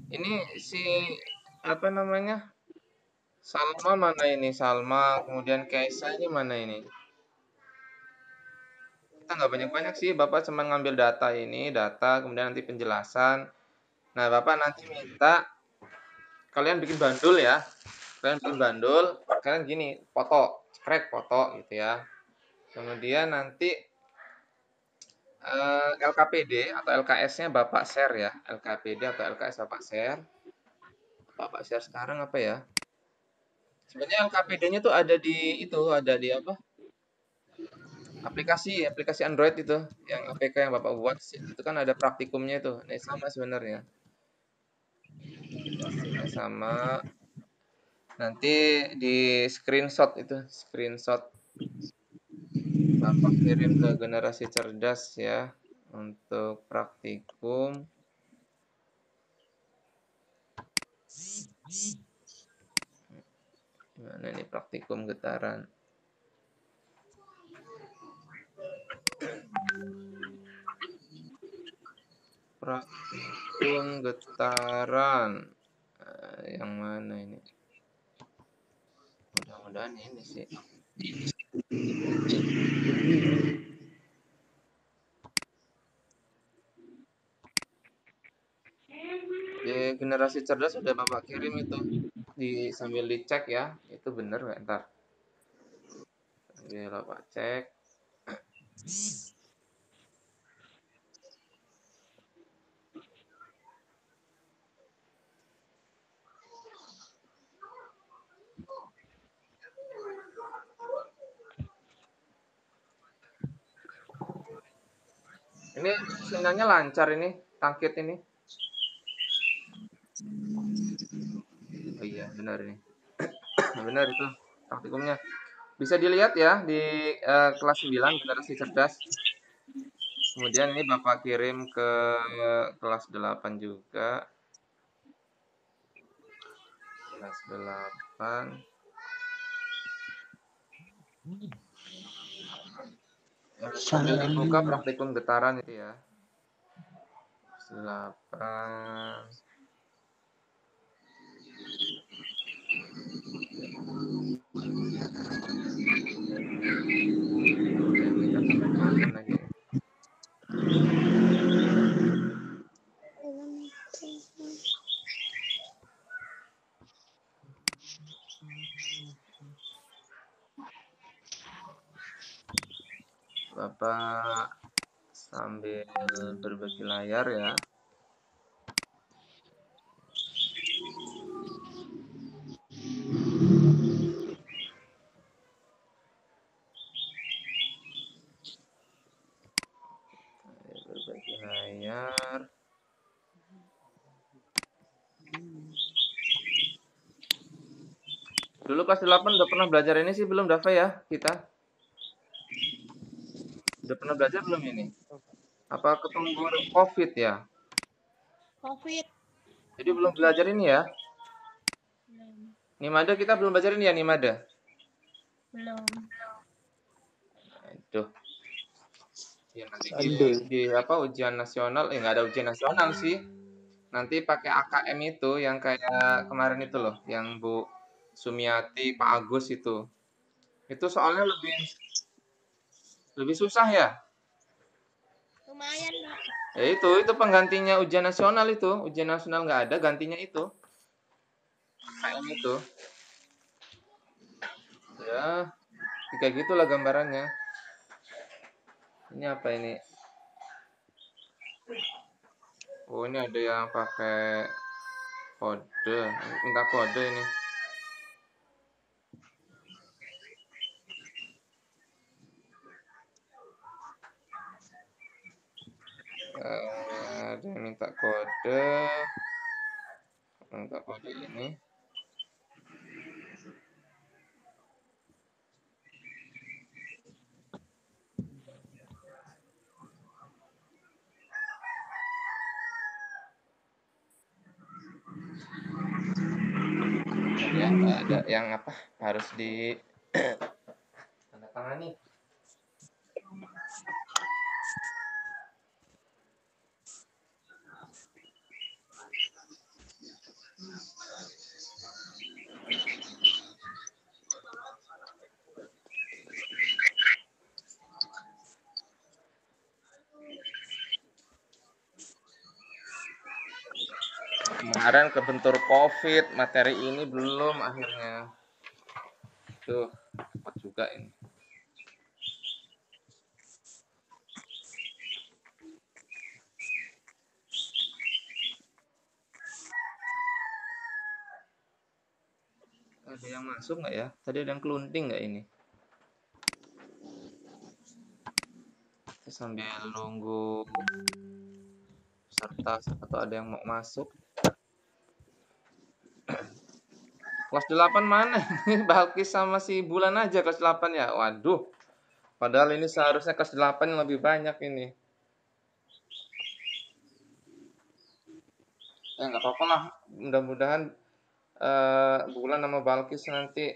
Ini si apa namanya? Salma mana ini? Salma, kemudian Kaisa ini mana ini? Kita nggak banyak-banyak sih, Bapak cuma ngambil data ini, data, kemudian nanti penjelasan. Nah, Bapak nanti minta kalian bikin bandul ya. Kalian bikin bandul, kalian gini, foto, cekrek foto gitu ya. Kemudian nanti LKPD atau LKS-nya Bapak share ya. LKPD atau LKS Bapak share. Bapak share sekarang apa ya? Sebenarnya LKPD-nya tuh ada di itu, ada di apa? Aplikasi Android itu, yang APK yang Bapak buat itu kan ada praktikumnya itu. Nah, sama sebenarnya. Hasilnya sama. Nanti di screenshot itu, screenshot Bapak kirim ke generasi cerdas ya untuk praktikum. Gimana ini praktikum getaran? Praktikum getaran. Yang mana ini? Mudah-mudahan ini sih. Di generasi cerdas sudah Bapak kirim itu. Sambil dicek ya. Itu bener nggak ntar? Sambil Bapak cek. Ini sinyalnya lancar ini, tangkit ini. Oh iya, benar ini. Benar itu praktikumnya. Bisa dilihat ya di kelas 9 generasi cerdas. Kemudian ini Bapak kirim ke kelas 8 juga. Kelas 8. Sambil dibuka praktikum getaran itu ya. 8. Lagi. Bapak sambil berbagi layar ya. Berbagi layar. Dulu kelas 8 udah pernah belajar ini sih belum Dava ya kita? Udah pernah belajar belum ini? Apa ketemu COVID ya? COVID. Jadi belum belajar ini ya? Belum. Nimada kita belum belajar ini ya Nimada? Belum. Itu. Ya nanti di apa ujian nasional, nggak ada ujian nasional sih. Nanti pakai AKM itu yang kayak kemarin itu loh, yang Bu Sumiati, Pak Agus itu. Itu soalnya lebih susah ya. Lumayan, Pak. Ya itu penggantinya ujian nasional itu. Ujian nasional nggak ada, gantinya itu. AKM itu. Ya, kayak gitulah gambarannya. Ini apa ini? Oh, ini ada yang pakai kode. Minta kode ini. Ada yang minta kode. Minta kode ini. Ya, ada yang apa? Harus di tanda tangani. Kemarin kebentur COVID, materi ini belum akhirnya. Tuh, cepat juga ini. Ada yang masuk nggak ya? Tadi ada yang kelunting nggak ini? Kita sambil nunggu peserta atau ada yang mau masuk. Kelas 8 mana? Balkis sama si Bulan aja kelas 8 ya. Waduh. Padahal ini seharusnya kelas 8 yang lebih banyak ini. Ya nggak apa-apa lah. Mudah-mudahan Bulan sama Balkis nanti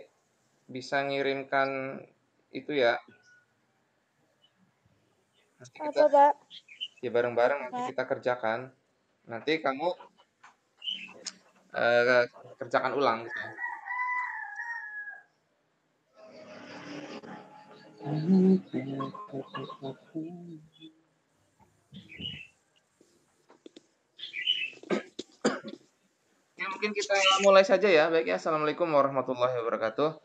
bisa ngirimkan itu ya. Nanti kita Apa, Pak? ya bareng-bareng nanti kita kerjakan. Nanti kamu kerjakan ulang gitu. Oke, mungkin kita mulai saja ya. Baik ya. Assalamualaikum warahmatullahi wabarakatuh.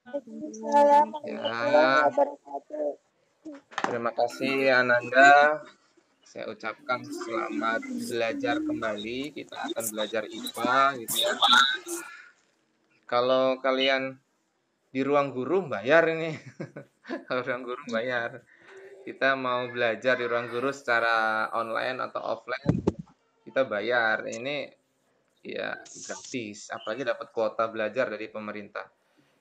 Waalaikumsalam warahmatullahi Ya, wabarakatuh. terima kasih Ananda. Saya ucapkan selamat belajar kembali. Kita akan belajar IPA gitu ya. Kalau kalian di ruang guru bayar ini. Kalau ruang guru bayar. Kita mau belajar di ruang guru secara online atau offline, kita bayar. Ini ya gratis, apalagi dapat kuota belajar dari pemerintah.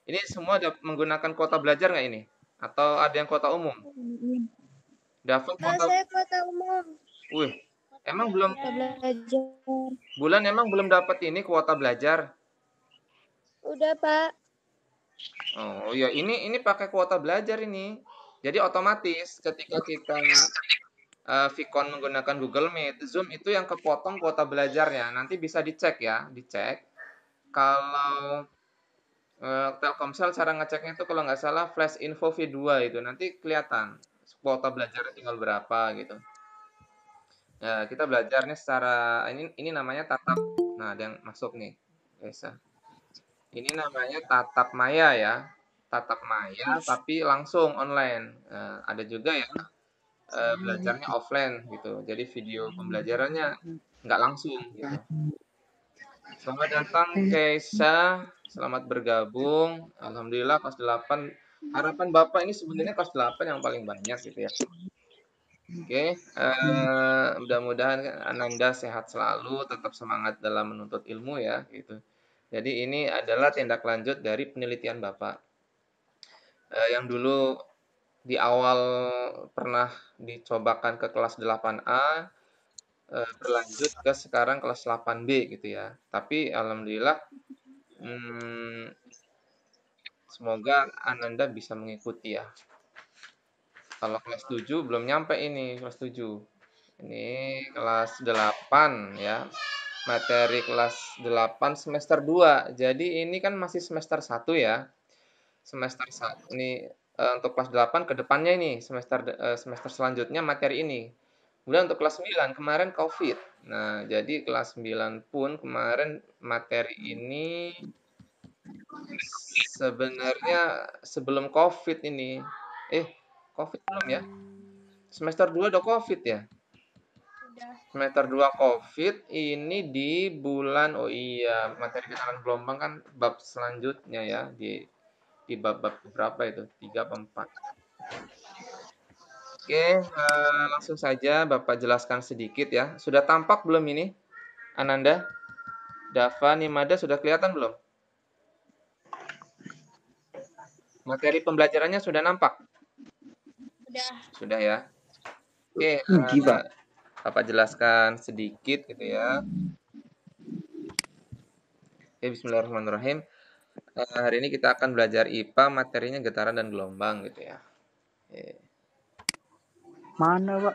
Ini semua menggunakan kuota belajar nggak ini? Atau ada yang kuota umum? Dapat kuota. Saya kota umum. Wih, emang belum Kita belajar. Bulan emang belum dapat ini kuota belajar. Udah, Pak. Oh ya, ini pakai kuota belajar ini. Jadi otomatis ketika kita Vicon menggunakan Google Meet, Zoom itu yang kepotong kuota belajarnya. Nanti bisa dicek ya, dicek. Kalau Telkomsel cara ngeceknya itu kalau nggak salah flash info V2 itu nanti kelihatan kuota belajarnya tinggal berapa gitu. Ya, kita belajarnya secara ini namanya tatap. Nah, ada yang masuk nih. Biasa. Ini namanya tatap maya ya. Tatap maya tapi langsung online. Ada juga yang belajarnya offline gitu. Jadi video pembelajarannya nggak langsung gitu. Selamat datang Keisha, selamat bergabung. Alhamdulillah kelas 8. Harapan Bapak ini sebenarnya kelas 8 yang paling banyak gitu ya. Oke, mudah-mudahan Ananda sehat selalu, tetap semangat dalam menuntut ilmu ya gitu. Jadi ini adalah tindak lanjut dari penelitian Bapak. Yang dulu di awal pernah dicobakan ke kelas 8A, berlanjut ke sekarang kelas 8B gitu ya. Tapi alhamdulillah semoga Ananda bisa mengikuti ya. Kalau kelas 7 belum nyampe ini, kelas 7. Ini kelas 8 ya. Materi kelas 8 semester 2. Jadi ini kan masih semester 1 ya. Semester 1 ini untuk kelas 8 ke depannya ini semester selanjutnya materi ini. Kemudian untuk kelas 9 kemarin Covid. Nah, jadi kelas 9 pun kemarin materi ini sebenarnya sebelum Covid ini. Covid belum ya? Semester 2 udah Covid ya? Udah. Semester 2 Covid ini di bulan oh iya, materi kenalan gelombang kan bab selanjutnya ya di bab-bab berapa itu? 3 atau 4. Oke, langsung saja Bapak jelaskan sedikit ya. Sudah tampak belum ini? Ananda? Dava, Nimada sudah kelihatan belum? Materi pembelajarannya sudah nampak? Udah. Sudah ya. Oke, Bapak jelaskan sedikit gitu ya. Oke, bismillahirrahmanirrahim. Hari ini kita akan belajar IPA, materinya getaran dan gelombang gitu ya. Mana, Pak?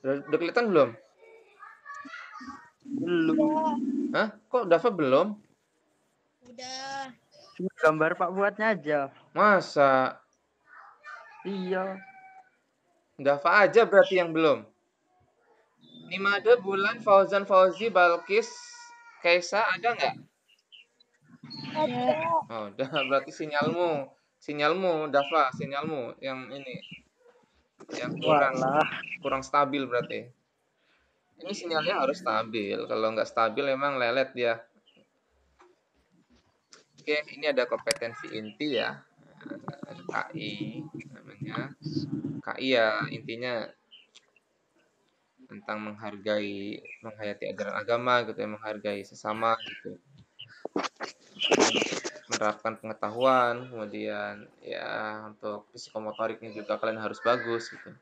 Udah kelihatan belum? Belum. Hah? Kok Dava belum? Udah. Cuma gambar Pak buatnya aja. Masa? Iya. Dava aja berarti yang belum? Nimade, Bulan, Fauzan, Fauzi, Balkis, Kaisa ada nggak? Ada. Oh, udah berarti sinyalmu, Dava, sinyalmu yang ini, yang Walah. kurang stabil berarti. Ini sinyalnya harus stabil. Kalau nggak stabil emang lelet dia. Oke, ini ada kompetensi inti ya. Ada KI namanya. KI ya intinya tentang menghayati ajaran agama gitu ya, menghargai sesama gitu. Menerapkan pengetahuan, kemudian ya untuk psikomotoriknya juga kalian harus bagus gitu.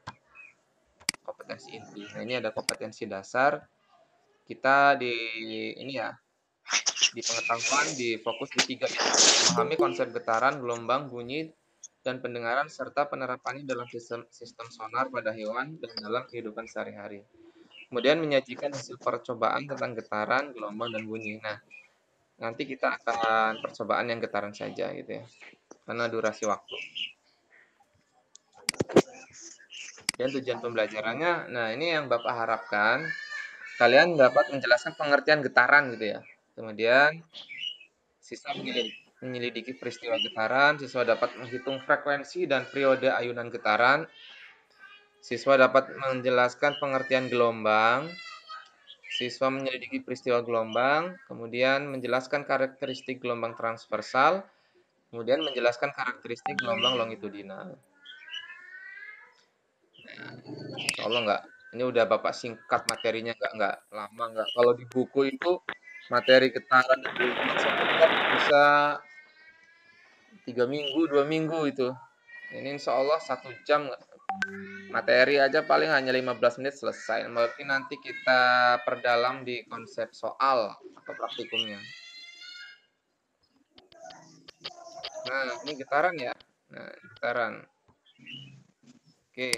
Kompetensi inti. Nah, ini ada kompetensi dasar. Kita di ini ya, di pengetahuan difokus di 3 itu. Memahami konsep getaran, gelombang, bunyi, dan pendengaran serta penerapannya dalam sistem sonar pada hewan dan dalam kehidupan sehari-hari. Kemudian menyajikan hasil percobaan tentang getaran, gelombang, dan bunyi. Nah, nanti kita akan percobaan yang getaran saja gitu ya. Karena durasi waktu. Dan tujuan pembelajarannya, nah ini yang Bapak harapkan, kalian dapat menjelaskan pengertian getaran gitu ya. Kemudian siswa menyelidiki peristiwa getaran, siswa dapat menghitung frekuensi dan periode ayunan getaran, siswa dapat menjelaskan pengertian gelombang, siswa menyelidiki peristiwa gelombang, kemudian menjelaskan karakteristik gelombang transversal, kemudian menjelaskan karakteristik gelombang longitudinal. Insya Allah nggak, ini udah Bapak singkat materinya, nggak lama, nggak. Kalau di buku itu materi getaran dan gelombang satu bab bisa 3 minggu, 2 minggu itu. Ini insya Allah 1 jam materi aja paling hanya 15 menit selesai. Berarti nanti kita perdalam di konsep soal atau praktikumnya. Nah, ini getaran ya. Nah, getaran. Oke.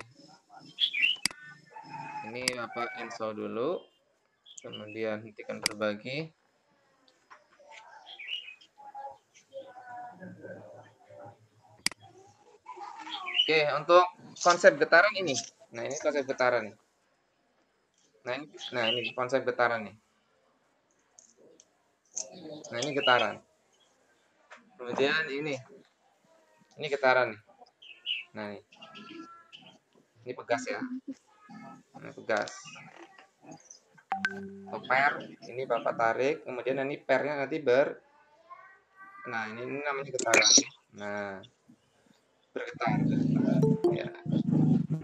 Ini Bapak install dulu. Kemudian hentikan berbagi. Oke, untuk konsep getaran ini. Nah, ini konsep getaran. Nah, ini konsep getaran nih. Nah, ini getaran. Kemudian ini getaran nih. Nah, ini pegas ya. Nah, pegas. Atau per, ini Bapak tarik, kemudian ini pernya nanti nah ini namanya getaran. Nah, bergetar. Ya.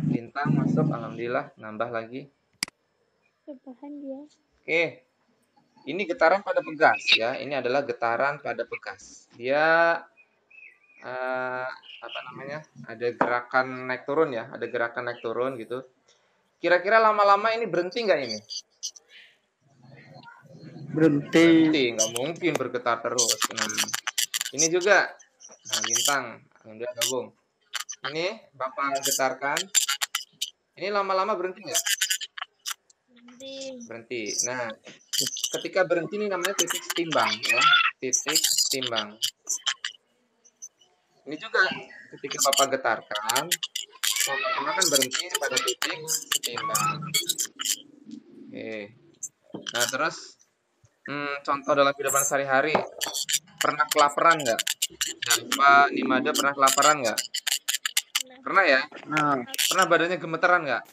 Lintang masuk, alhamdulillah, nambah lagi. Rebahan dia. Oke. Ini getaran pada pegas ya. Ini adalah getaran pada pegas. Dia apa namanya? Ada gerakan naik turun ya, ada gerakan naik turun gitu. Kira-kira lama-lama ini berhenti nggak ini? Berhenti. Nggak mungkin bergetar terus. Nah, ini juga. Nah, lintang, udah gabung. Ini Bapak getarkan. Ini lama-lama berhenti nggak? Berhenti. Nah, ketika berhenti ini namanya titik setimbang ya. Titik setimbang. Ini juga ketika Bapak getarkan, lama-lama kan berhenti pada titik setimbang. Oke. Nah, terus contoh dalam kehidupan sehari-hari, pernah kelaparan nggak? Dava, Nimade pernah kelaparan nggak? Pernah ya? Nah, Pernah badannya gemeteran nggak?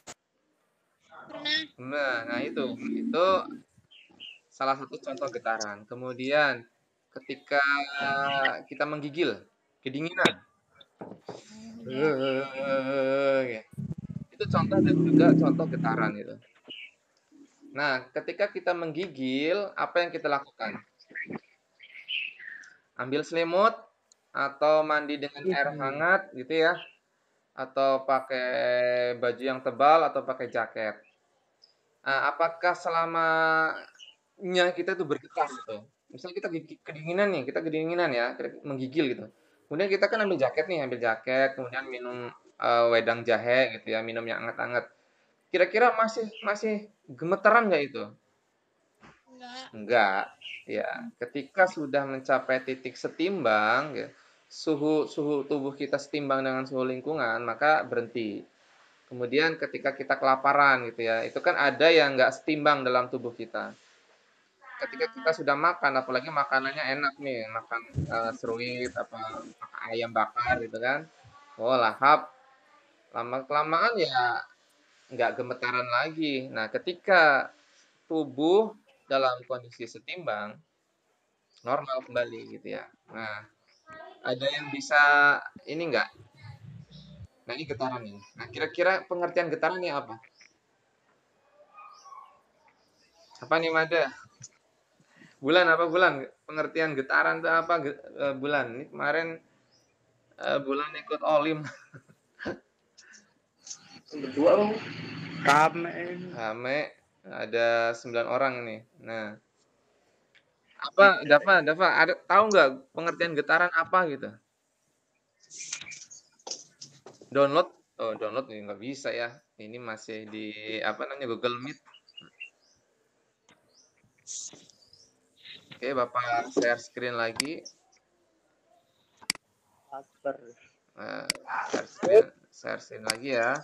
Pernah. Nah, itu salah satu contoh getaran. Kemudian ketika kita menggigil, kedinginan. Itu contoh dan juga contoh getaran itu. Nah, ketika kita menggigil, apa yang kita lakukan? Ambil selimut atau mandi dengan air hangat gitu ya. Atau pakai baju yang tebal atau pakai jaket. Nah, apakah selamanya kita tuh bergetar gitu? Misalnya kita kedinginan nih, kita kedinginan ya, kita menggigil gitu. Kemudian kita kan ambil jaket nih, kemudian minum wedang jahe gitu ya, minum yang hangat-hangat. Kira-kira masih gemeteran nggak itu? Enggak. Ya, ketika sudah mencapai titik setimbang, ya, suhu tubuh kita setimbang dengan suhu lingkungan, maka berhenti. Kemudian ketika kita kelaparan gitu ya, itu kan ada yang nggak setimbang dalam tubuh kita. Ketika kita sudah makan, apalagi makanannya enak nih, makan seruit, apa makan ayam bakar gitu kan, oh lahap, lama kelamaan ya nggak gemetaran lagi. Nah, ketika tubuh dalam kondisi setimbang, normal kembali gitu ya. Nah, ada yang bisa ini enggak? Nah, ini getaran ini. Nah, kira-kira pengertian getaran ini apa? Apa nih, Mada? Bulan apa bulan? Pengertian getaran itu apa bulan? Ini kemarin bulan ikut Olim. Berdua bang. Rame. Rame, ada 9 orang nih. Nah, apa, Dava, ada tahu nggak pengertian getaran apa gitu? Download? Oh, download ini nggak bisa ya. Ini masih di apa namanya Google Meet. Oke, Bapak share screen lagi. Akbar. Nah, share screen lagi ya.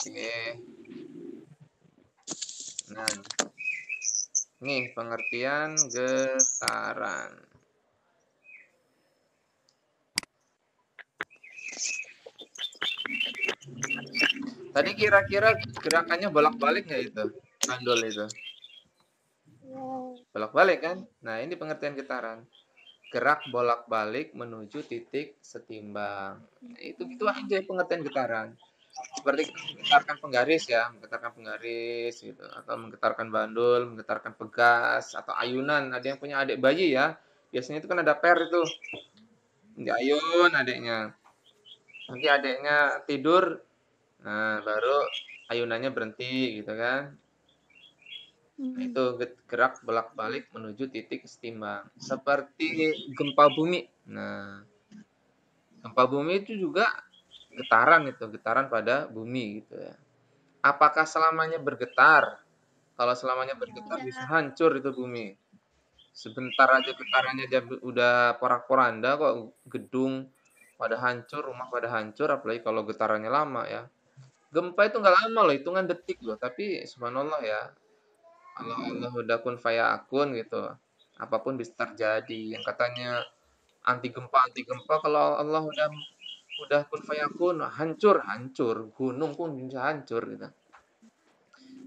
Oke. Nah, nih pengertian getaran. Tadi kira-kira gerakannya bolak-balik nggak itu? Bandul itu. Ya. Bolak-balik kan? Nah, ini pengertian getaran. Gerak bolak-balik menuju titik setimbang. Nah, itu aja pengertian getaran. Seperti kita menggetarkan penggaris ya, menggetarkan penggaris gitu, atau menggetarkan bandul, menggetarkan pegas, atau ayunan. Ada yang punya adik bayi ya, biasanya itu kan ada per itu, diayun adiknya. Nanti adiknya tidur, nah baru ayunannya berhenti gitu kan. Nah, itu gerak bolak-balik menuju titik setimbang. Seperti gempa bumi. Nah, gempa bumi itu juga getaran pada bumi gitu ya. Apakah selamanya bergetar? Kalau selamanya bergetar bisa hancur itu bumi. Sebentar aja getarannya udah porak-poranda kok, gedung pada hancur, rumah pada hancur, apalagi kalau getarannya lama ya. Gempa itu nggak lama loh, hitungan detik loh. Tapi subhanallah ya, kalau Allah udah kun fayakun gitu, apapun bisa terjadi. Yang katanya anti gempa, kalau Allah udah kun fayakun, hancur, gunung pun bisa hancur gitu.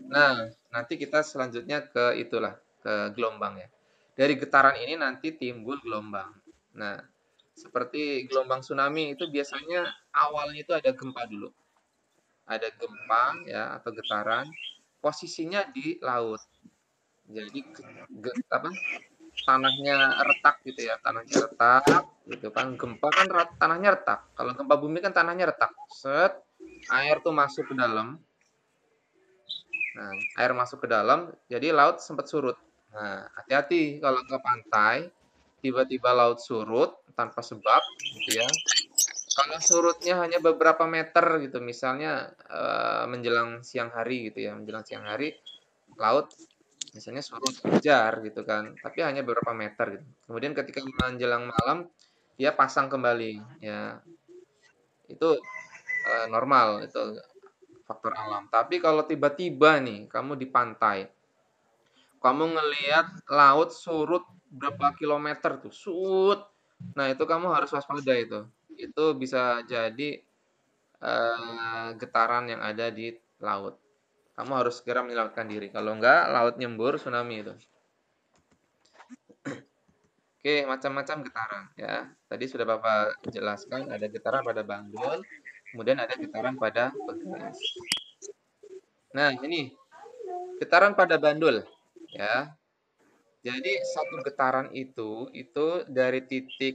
Nah, nanti kita selanjutnya ke itulah, ke gelombang ya. Dari getaran ini nanti timbul gelombang. Nah, seperti gelombang tsunami itu biasanya awalnya itu ada gempa dulu. Ada gempa ya atau getaran, posisinya di laut. Jadi apa? Tanahnya retak gitu ya, tanahnya retak gitu kan. Gempa kan tanahnya retak. Kalau gempa bumi kan tanahnya retak. Set, air tuh masuk ke dalam. Nah, air masuk ke dalam, jadi laut sempat surut. Nah, hati-hati kalau ke pantai, tiba-tiba laut surut tanpa sebab, gitu ya. Kalau surutnya hanya beberapa meter gitu, misalnya menjelang siang hari gitu ya, menjelang siang hari, laut misalnya surut kejar gitu kan, tapi hanya beberapa meter gitu. Kemudian ketika menjelang malam, dia pasang kembali, ya. Itu normal, itu faktor alam. Tapi kalau tiba-tiba nih kamu di pantai, kamu ngelihat laut surut berapa kilometer tuh, nah itu kamu harus waspada itu. Itu bisa jadi getaran yang ada di laut. Kamu harus segera menyelamatkan diri. Kalau enggak, laut nyembur, tsunami itu. Oke, macam-macam getaran ya. Tadi sudah Bapak jelaskan, ada getaran pada bandul, kemudian ada getaran pada pegas. Nah, ini getaran pada bandul ya. Jadi satu getaran itu dari titik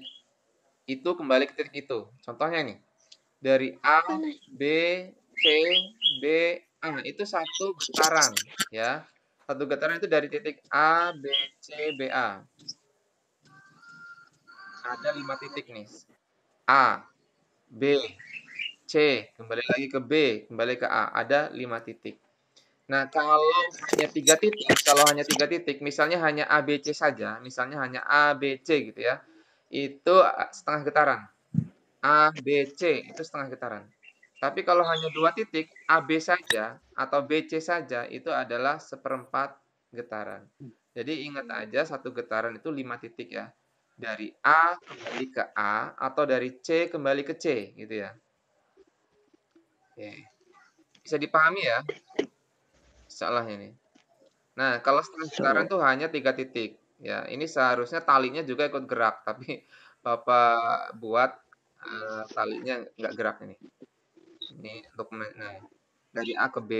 itu kembali ke titik itu. Contohnya nih, dari A, B, C, B, A itu satu getaran ya. Satu getaran itu dari titik A, B, C, B, A. Ada 5 titik nih. A, B, C, kembali lagi ke B, kembali ke A. Ada 5 titik. Nah, kalau hanya tiga titik, misalnya hanya A, B, C saja, misalnya hanya A, B, C gitu ya, itu setengah getaran. A, B, C itu setengah getaran. Tapi kalau hanya 2 titik, AB saja atau BC saja itu adalah seperempat getaran. Jadi ingat aja satu getaran itu 5 titik ya. Dari A kembali ke A atau dari C kembali ke C gitu ya. Oke. Bisa dipahami ya? Salah ini. Nah, kalau setengah getaran tuh hanya 3 titik. Ya, ini seharusnya talinya juga ikut gerak, tapi Bapak buat talinya nggak gerak ini. Ini untuk nah, dari A ke B,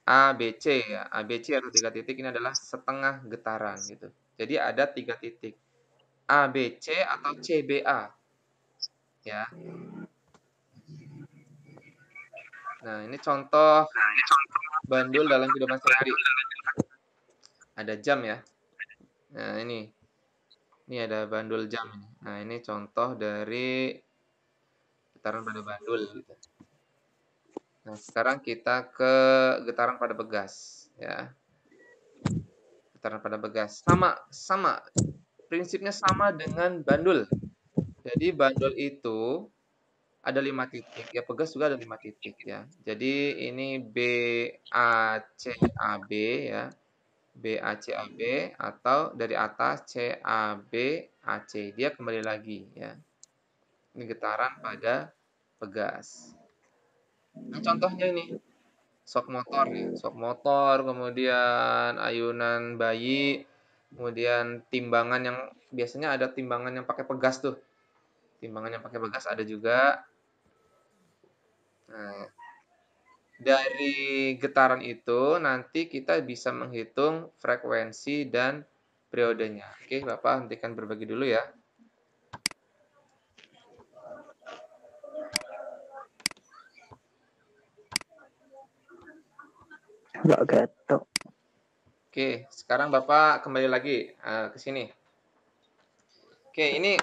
A, B, C ya. A, B, C atau 3 titik ini adalah setengah getaran gitu. Jadi ada 3 titik. A, B, C atau C, B, A. Ya. Nah, ini contoh bandul dalam kehidupan sehari-hari. Ada jam ya. Nah, ini ada bandul jam ini. Nah, ini contoh dari getaran pada bandul gitu. Nah, sekarang kita ke getaran pada begas ya. Getaran pada begas. Sama. Prinsipnya sama dengan bandul. Jadi bandul itu ada 5 titik. Ya, pegas juga ada 5 titik ya. Jadi ini B A C A B ya. B A C A B atau dari atas C A B A C. Dia kembali lagi ya. Ini getaran pada pegas. Nah, contohnya ini sok motor ya. Sok motor, kemudian ayunan bayi, kemudian timbangan yang biasanya ada timbangan yang pakai pegas tuh. Timbangan yang pakai pegas ada juga. Nah, dari getaran itu nanti kita bisa menghitung frekuensi dan periodenya. Oke, Bapak hentikan berbagi dulu ya. Nggak gatel. Oke, sekarang Bapak kembali lagi ke sini. Oke, ini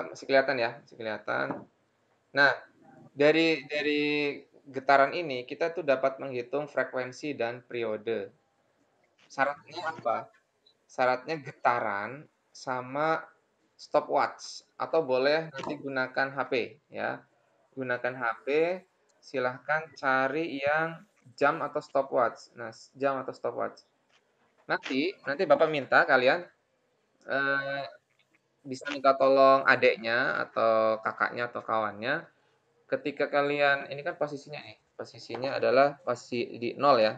masih kelihatan ya, masih kelihatan. Nah, dari getaran ini kita tuh dapat menghitung frekuensi dan periode. Syaratnya apa? Syaratnya getaran sama stopwatch atau boleh nanti gunakan HP ya. Gunakan HP, silahkan cari yang jam atau stopwatch. Nah, jam atau stopwatch. Nanti Bapak minta kalian eh, bisa minta tolong adeknya atau kakaknya atau kawannya. Ketika kalian ini kan posisinya adalah posisi di 0 ya.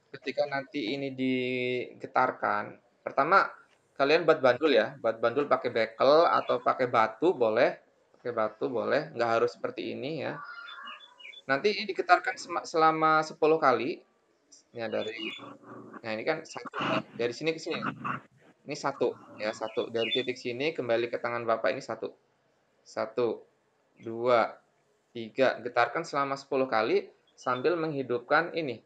Ketika nanti ini digetarkan, pertama kalian buat bandul ya, buat bandul pakai bekel atau pakai batu boleh, nggak harus seperti ini ya. Nanti ini digetarkan selama 10 kali. Ya nah ini kan satu nih, dari sini ke sini. Ini satu ya, satu dari titik sini kembali ke tangan Bapak ini satu. Satu, dua, tiga, getarkan selama 10 kali sambil menghidupkan ini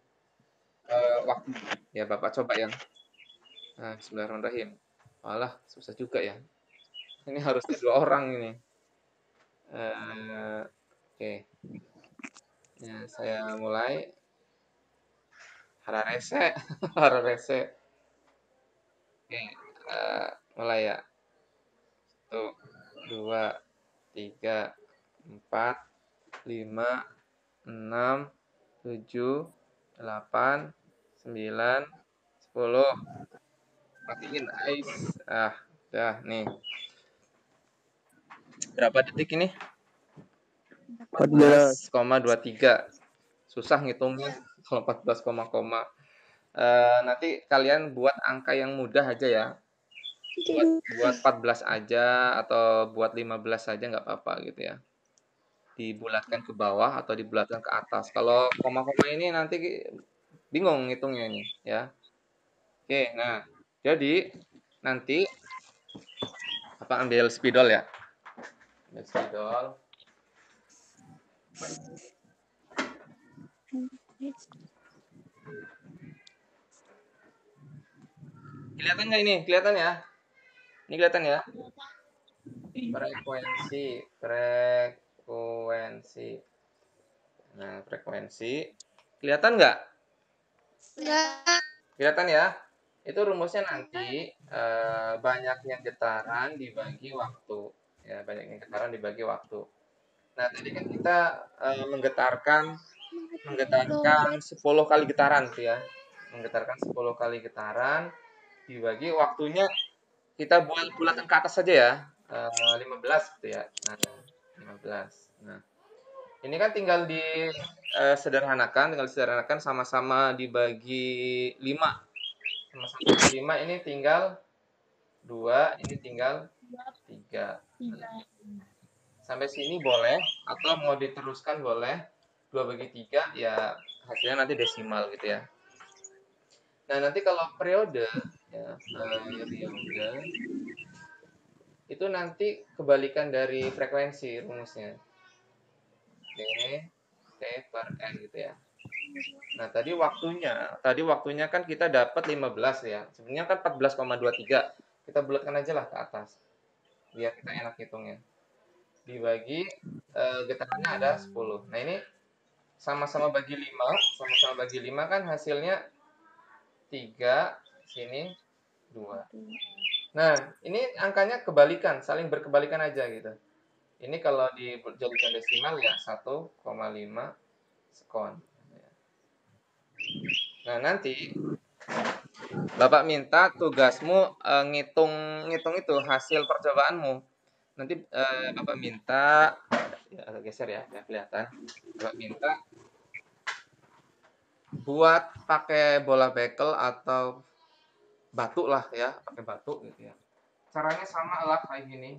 waktu. Ya Bapak coba ya. Nah, bismillahirrahmanirrahim. Walah, susah juga ya. Ini harusnya 2 orang ini. Oke. Ya, saya mulai. Hararese, hararese. Oke, mulai ya. 1, 2, 3, 4, 5, 6, 7, 8, 9, 10. Matiin ice. Udah nih. Berapa detik ini? 14,23. Susah ngitungnya kalau 14, nanti kalian buat angka yang mudah aja ya. Buat 14 aja atau buat 15 saja nggak apa-apa gitu ya. Dibulatkan ke bawah atau dibulatkan ke atas. Kalau koma-koma ini nanti bingung ngitungnya ini ya. Oke, nah jadi nanti apa ambil spidol ya. Ambil spidol. Kelihatan nggak ini? Kelihatan ya? Ini kelihatan ya? Frekuensi. Nah, frekuensi. Kelihatan nggak? Enggak. Kelihatan ya? Itu rumusnya nanti banyaknya getaran dibagi waktu. Ya, banyaknya getaran dibagi waktu. Nah, tadi kan kita menggetarkan 10 kali getaran tuh ya. Menggetarkan 10 kali getaran dibagi waktunya kita bulatkan ke atas saja ya. 15 gitu ya. Nah, 15. Nah, ini kan tinggal sederhanakan sama-sama dibagi 5. Sama-sama dibagi 5 ini tinggal 2, ini tinggal 3. Sampai sini boleh atau mau diteruskan boleh. 2 bagi 3 ya hasilnya nanti desimal gitu ya. Nah, nanti kalau periode ya, periode itu nanti kebalikan dari frekuensi rumusnya. D T per N gitu ya. Nah, tadi waktunya kan kita dapat 15 ya. Sebenarnya kan 14,23. Kita bulatkan aja lah ke atas. Biar kita enak hitungnya. Dibagi getarannya ada 10. Nah, ini sama-sama bagi 5 kan hasilnya 3, sini 2. Nah, ini angkanya kebalikan, saling berkebalikan aja gitu. Ini kalau dijadikan desimal ya 1,5 sekon. Nah, nanti Bapak minta tugasmu ngitung itu hasil percobaanmu. Nanti Bapak minta ya, agak geser ya, biar kelihatan. Bapak minta buat pakai bola bekel atau batu lah ya, pakai batu gitu ya. Caranya sama lah kayak gini.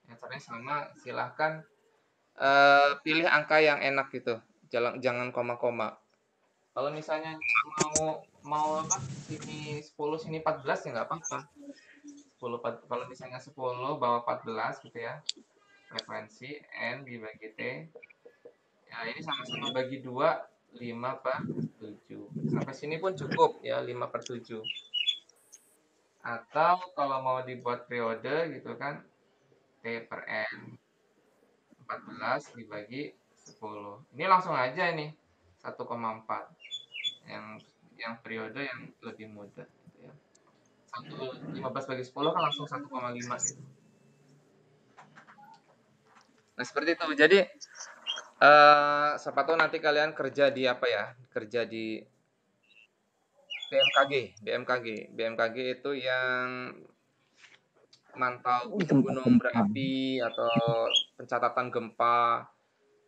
Ya, caranya sama, silahkan pilih angka yang enak gitu. Jangan koma-koma. Kalau misalnya mau apa? Sini 10 sini 14 ya nggak apa-apa. 10 kalau misalnya 10 bawah 14 gitu ya. Frekuensi N dibagi T. Ya, ini sama-sama bagi 2 5 per 7. Sampai sini pun cukup ya 5 per 7. Atau kalau mau dibuat periode gitu kan T per N 14 dibagi 10. Ini langsung aja ini 1,4. Yang periode yang lebih mudah gitu ya. 15 bagi 10 kan langsung 1,5 gitu. Nah, seperti itu. Jadi siapa tahu nanti kalian kerja di apa ya? Kerja di BMKG itu yang mantau gunung-gunung berapi atau pencatatan gempa.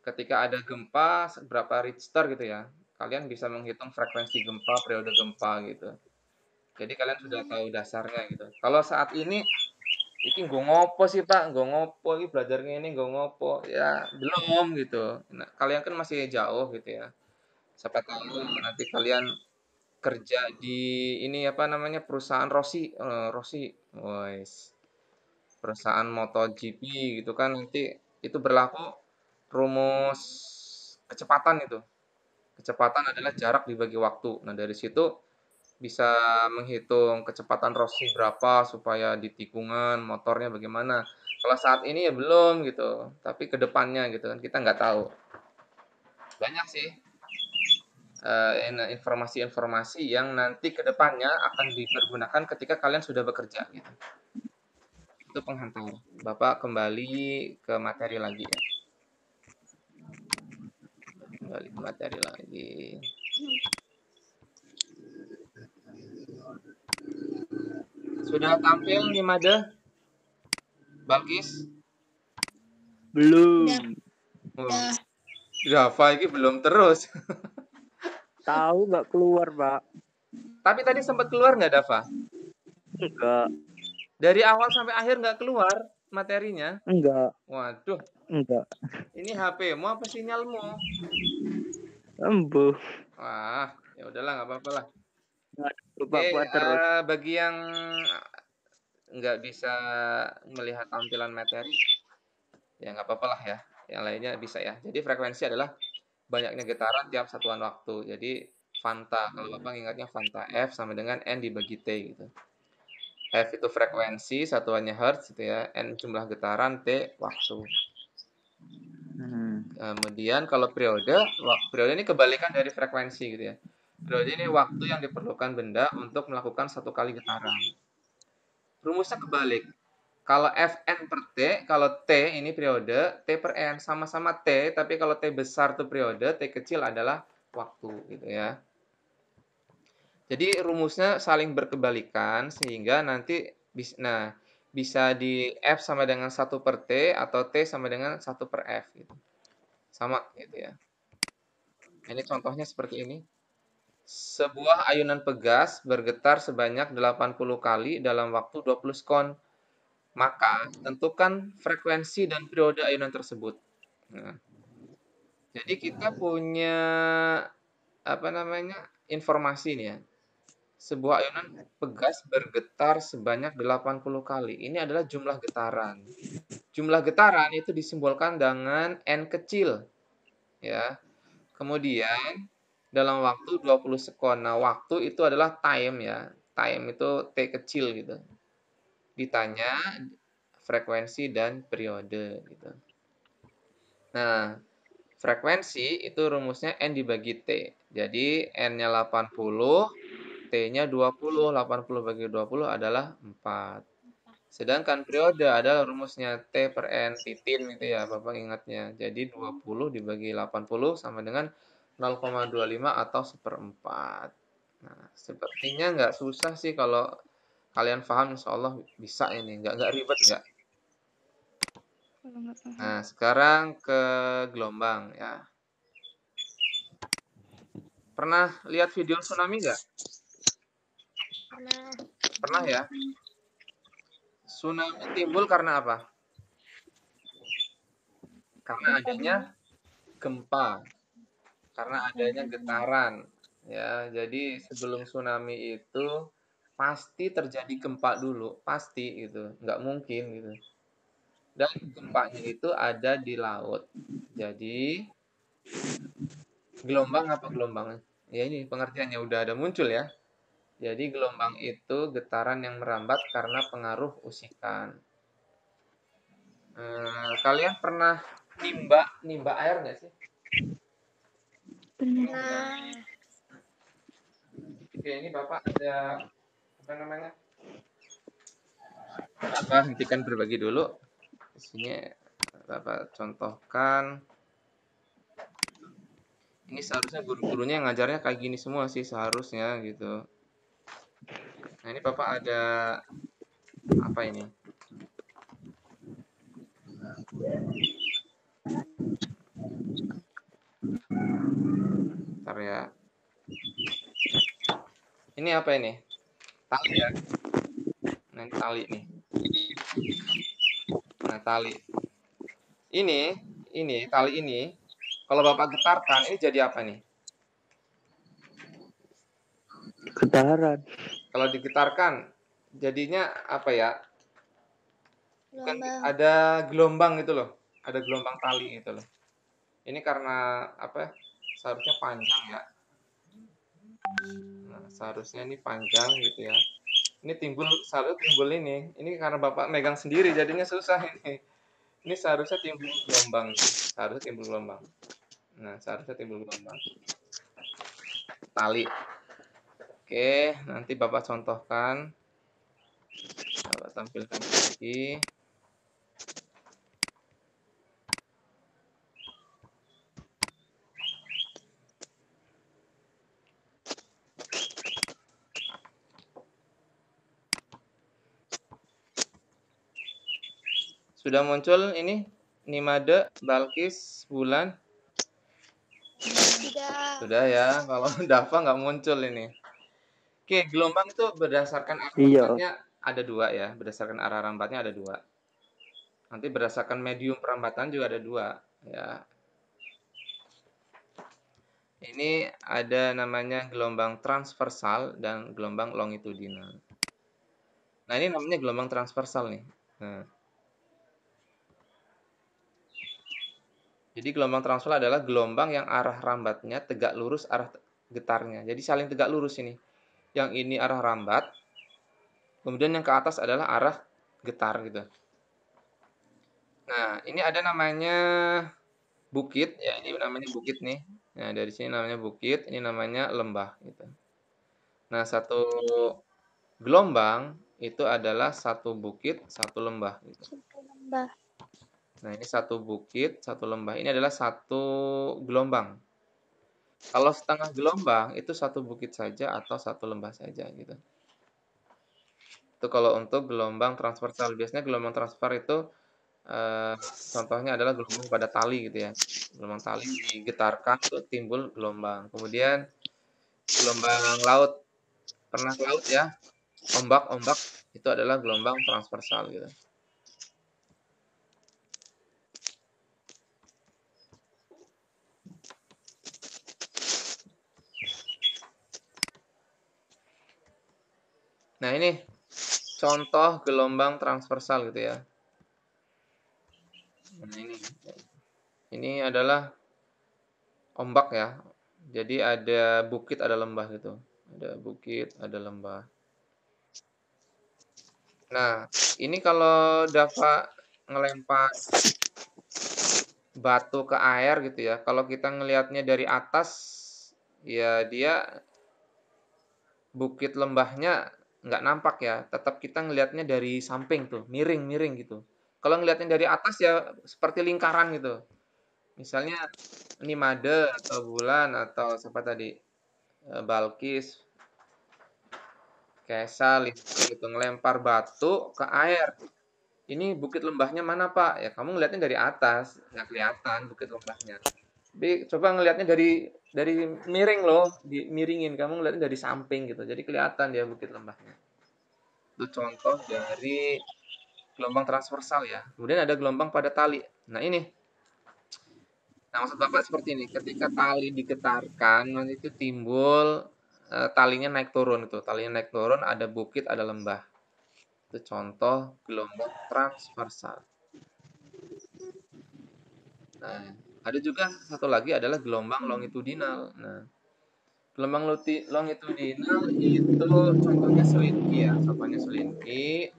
Ketika ada gempa berapa Richter gitu ya, kalian bisa menghitung frekuensi gempa, periode gempa gitu. Jadi kalian sudah tahu dasarnya gitu. Kalau saat ini gue ngopo sih Pak, gue ngopo ini belajarnya ini gue ngopo ya belum gitu. Nah, kalian kan masih jauh gitu ya. Siapa tahu nanti kalian kerja di ini apa namanya perusahaan Rossi, wes perusahaan MotoGP gitu kan nanti itu berlaku rumus kecepatan itu. Kecepatan adalah jarak dibagi waktu. Nah, dari situ bisa menghitung kecepatan Rossi berapa supaya di tikungan motornya bagaimana. Kalau saat ini ya belum gitu, tapi ke depannya gitu kan kita nggak tahu. Banyak sih informasi-informasi yang nanti ke depannya akan dipergunakan ketika kalian sudah bekerja gitu. Itu penghantar. Bapak kembali ke materi lagi ya. Kembali ke materi lagi. Sudah tampil nih Made? Balkis? Belum. Udah. Dava ini belum terus. Tahu nggak keluar, Pak? Tapi tadi sempat keluar nggak Dava? Enggak. Dari awal sampai akhir nggak keluar materinya? Enggak. Waduh, Enggak. ini HP-mu apa sinyalmu? Embuh. Wah, ya udahlah nggak apa-apa lah. Lupa Oke, buat terus. bagi yang nggak bisa melihat tampilan materi, ya nggak apa-apa lah ya. Yang lainnya bisa ya. Jadi frekuensi adalah banyaknya getaran tiap satuan waktu. Jadi Fanta, kalau Bapak ingatnya Fanta F sama dengan N dibagi T gitu. F itu frekuensi, satuannya Hertz gitu ya. N jumlah getaran, T waktu. Kemudian kalau periode ini kebalikan dari frekuensi gitu ya. Periode ini waktu yang diperlukan benda untuk melakukan satu kali getaran. Rumusnya kebalik. Kalau Fn per T, kalau T ini periode, T per N sama-sama T, tapi kalau T besar itu periode, T kecil adalah waktu gitu ya. Jadi rumusnya saling berkebalikan sehingga nanti bisa di F sama dengan 1 per T atau T sama dengan 1 per F gitu. Sama gitu ya. Ini contohnya seperti ini. Sebuah ayunan pegas bergetar sebanyak 80 kali dalam waktu 20 sekon. Maka tentukan frekuensi dan periode ayunan tersebut. Nah, jadi kita punya informasi nih ya. Sebuah ayunan pegas bergetar sebanyak 80 kali. Ini adalah jumlah getaran. Jumlah getaran itu disimbolkan dengan N kecil. Ya. Kemudian dalam waktu 20 sekon. Nah, waktu itu adalah time ya. Time itu T kecil gitu. Ditanya frekuensi dan periode gitu. Nah, frekuensi itu rumusnya N dibagi T. Jadi N-nya 80, T-nya 20. 80 bagi 20 adalah 4. Sedangkan periode adalah rumusnya T per N titin gitu ya, Bapak ingatnya. Jadi 20 dibagi 80 sama dengan 0,25 atau 1/4. Nah, sepertinya nggak susah sih kalau kalian paham, insya Allah bisa ini. Nggak ribet nggak? Kalau nggak paham. Nah, sekarang ke gelombang ya. Pernah lihat video tsunami nggak? Pernah. Pernah ya? Tsunami timbul karena apa? Karena adanya gempa. Karena adanya getaran. Ya, jadi sebelum tsunami itu pasti terjadi gempa dulu, pasti gitu. Nggak mungkin gitu. Dan gempanya itu ada di laut. Jadi gelombang apa gelombang? Ya ini pengertiannya udah ada muncul ya. Jadi gelombang itu getaran yang merambat karena pengaruh usikan. Kalian pernah nimba air nggak sih? Pernah. Oke, ini Bapak ada Bapak hentikan berbagi dulu. Di sini Bapak contohkan. Ini seharusnya guru-gurunya yang ngajarnya kayak gini semua sih seharusnya gitu. Nah, ini Bapak ada apa ini? Bentar ya. Ini apa ini? Tali ya. Nah, ini tali nih. Nah, tali. Ini tali ini. Kalau Bapak getarkan, ini jadi apa nih? Getaran. Kalau digetarkan, jadinya apa ya? Bukan Gelombang. ada gelombang gitu loh. Ada gelombang tali gitu loh. Ini karena apa? Seharusnya panjang ya. Nah, seharusnya ini panjang gitu ya. Ini seharusnya timbul ini. Ini karena Bapak megang sendiri jadinya susah ini. Ini seharusnya timbul gelombang. Seharusnya timbul gelombang. Nah, seharusnya timbul gelombang. Tali. Oke, nanti Bapak contohkan. Bapak tampilkan lagi. Sudah muncul ini Nimade, Balkis, Bulan? Sudah ya. Kalau Dava nggak muncul ini. Oke, gelombang itu berdasarkan arah rambatnya ada dua ya. Berdasarkan arah rambatnya ada dua. Nanti berdasarkan medium perambatan juga ada dua ya. Ini ada namanya gelombang transversal dan gelombang longitudinal. Nah, ini namanya gelombang transversal nih. Nah. Jadi gelombang transversal adalah gelombang yang arah rambatnya tegak lurus arah getarnya. Jadi saling tegak lurus ini. Yang ini arah rambat, kemudian yang ke atas adalah arah getar gitu. Nah, ini ada namanya bukit ya, ini namanya bukit nih. Nah, dari sini namanya bukit, ini namanya lembah gitu. Nah, satu gelombang itu adalah satu bukit, satu lembah gitu. Satu lembah. Nah, ini satu bukit, satu lembah. Ini adalah satu gelombang. Kalau setengah gelombang itu satu bukit saja atau satu lembah saja gitu. Itu kalau untuk gelombang transversal. Biasanya gelombang transfer itu contohnya adalah gelombang pada tali gitu ya. Gelombang tali digetarkan tuh timbul gelombang. Kemudian gelombang laut, pernah ke laut ya? Ombak-ombak itu adalah gelombang transversal gitu. Nah, ini contoh gelombang transversal gitu ya. Nah, ini adalah ombak ya. Jadi ada bukit, ada lembah gitu. Ada bukit, ada lembah. Nah, ini kalau Dava ngelempar batu ke air gitu ya. Kalau kita ngelihatnya dari atas, ya dia bukit lembahnya nggak nampak ya. Tetap kita ngelihatnya dari samping tuh, miring-miring gitu. Kalau ngelihatnya dari atas ya seperti lingkaran gitu. Misalnya ini Made atau Bulan atau siapa tadi, Balkis, Kesal gitu ngelempar batu ke air. Ini bukit lembahnya mana Pak? Ya kamu ngelihatnya dari atas, nggak kelihatan bukit lembahnya. Tapi coba ngelihatnya dari miring loh, dimiringin. Kamu ngelihatnya dari samping gitu, jadi kelihatan dia bukit lembahnya. Itu contoh dari gelombang transversal ya. Kemudian ada gelombang pada tali. Nah ini, nah maksud Bapak seperti ini. Ketika tali digetarkan, nanti itu timbul talinya naik turun itu. Talinya naik turun, ada bukit, ada lembah. Itu contoh gelombang transversal. Nah, ada juga satu lagi adalah gelombang longitudinal. Nah, gelombang longitudinal itu contohnya selinki ya, contohnya selinki.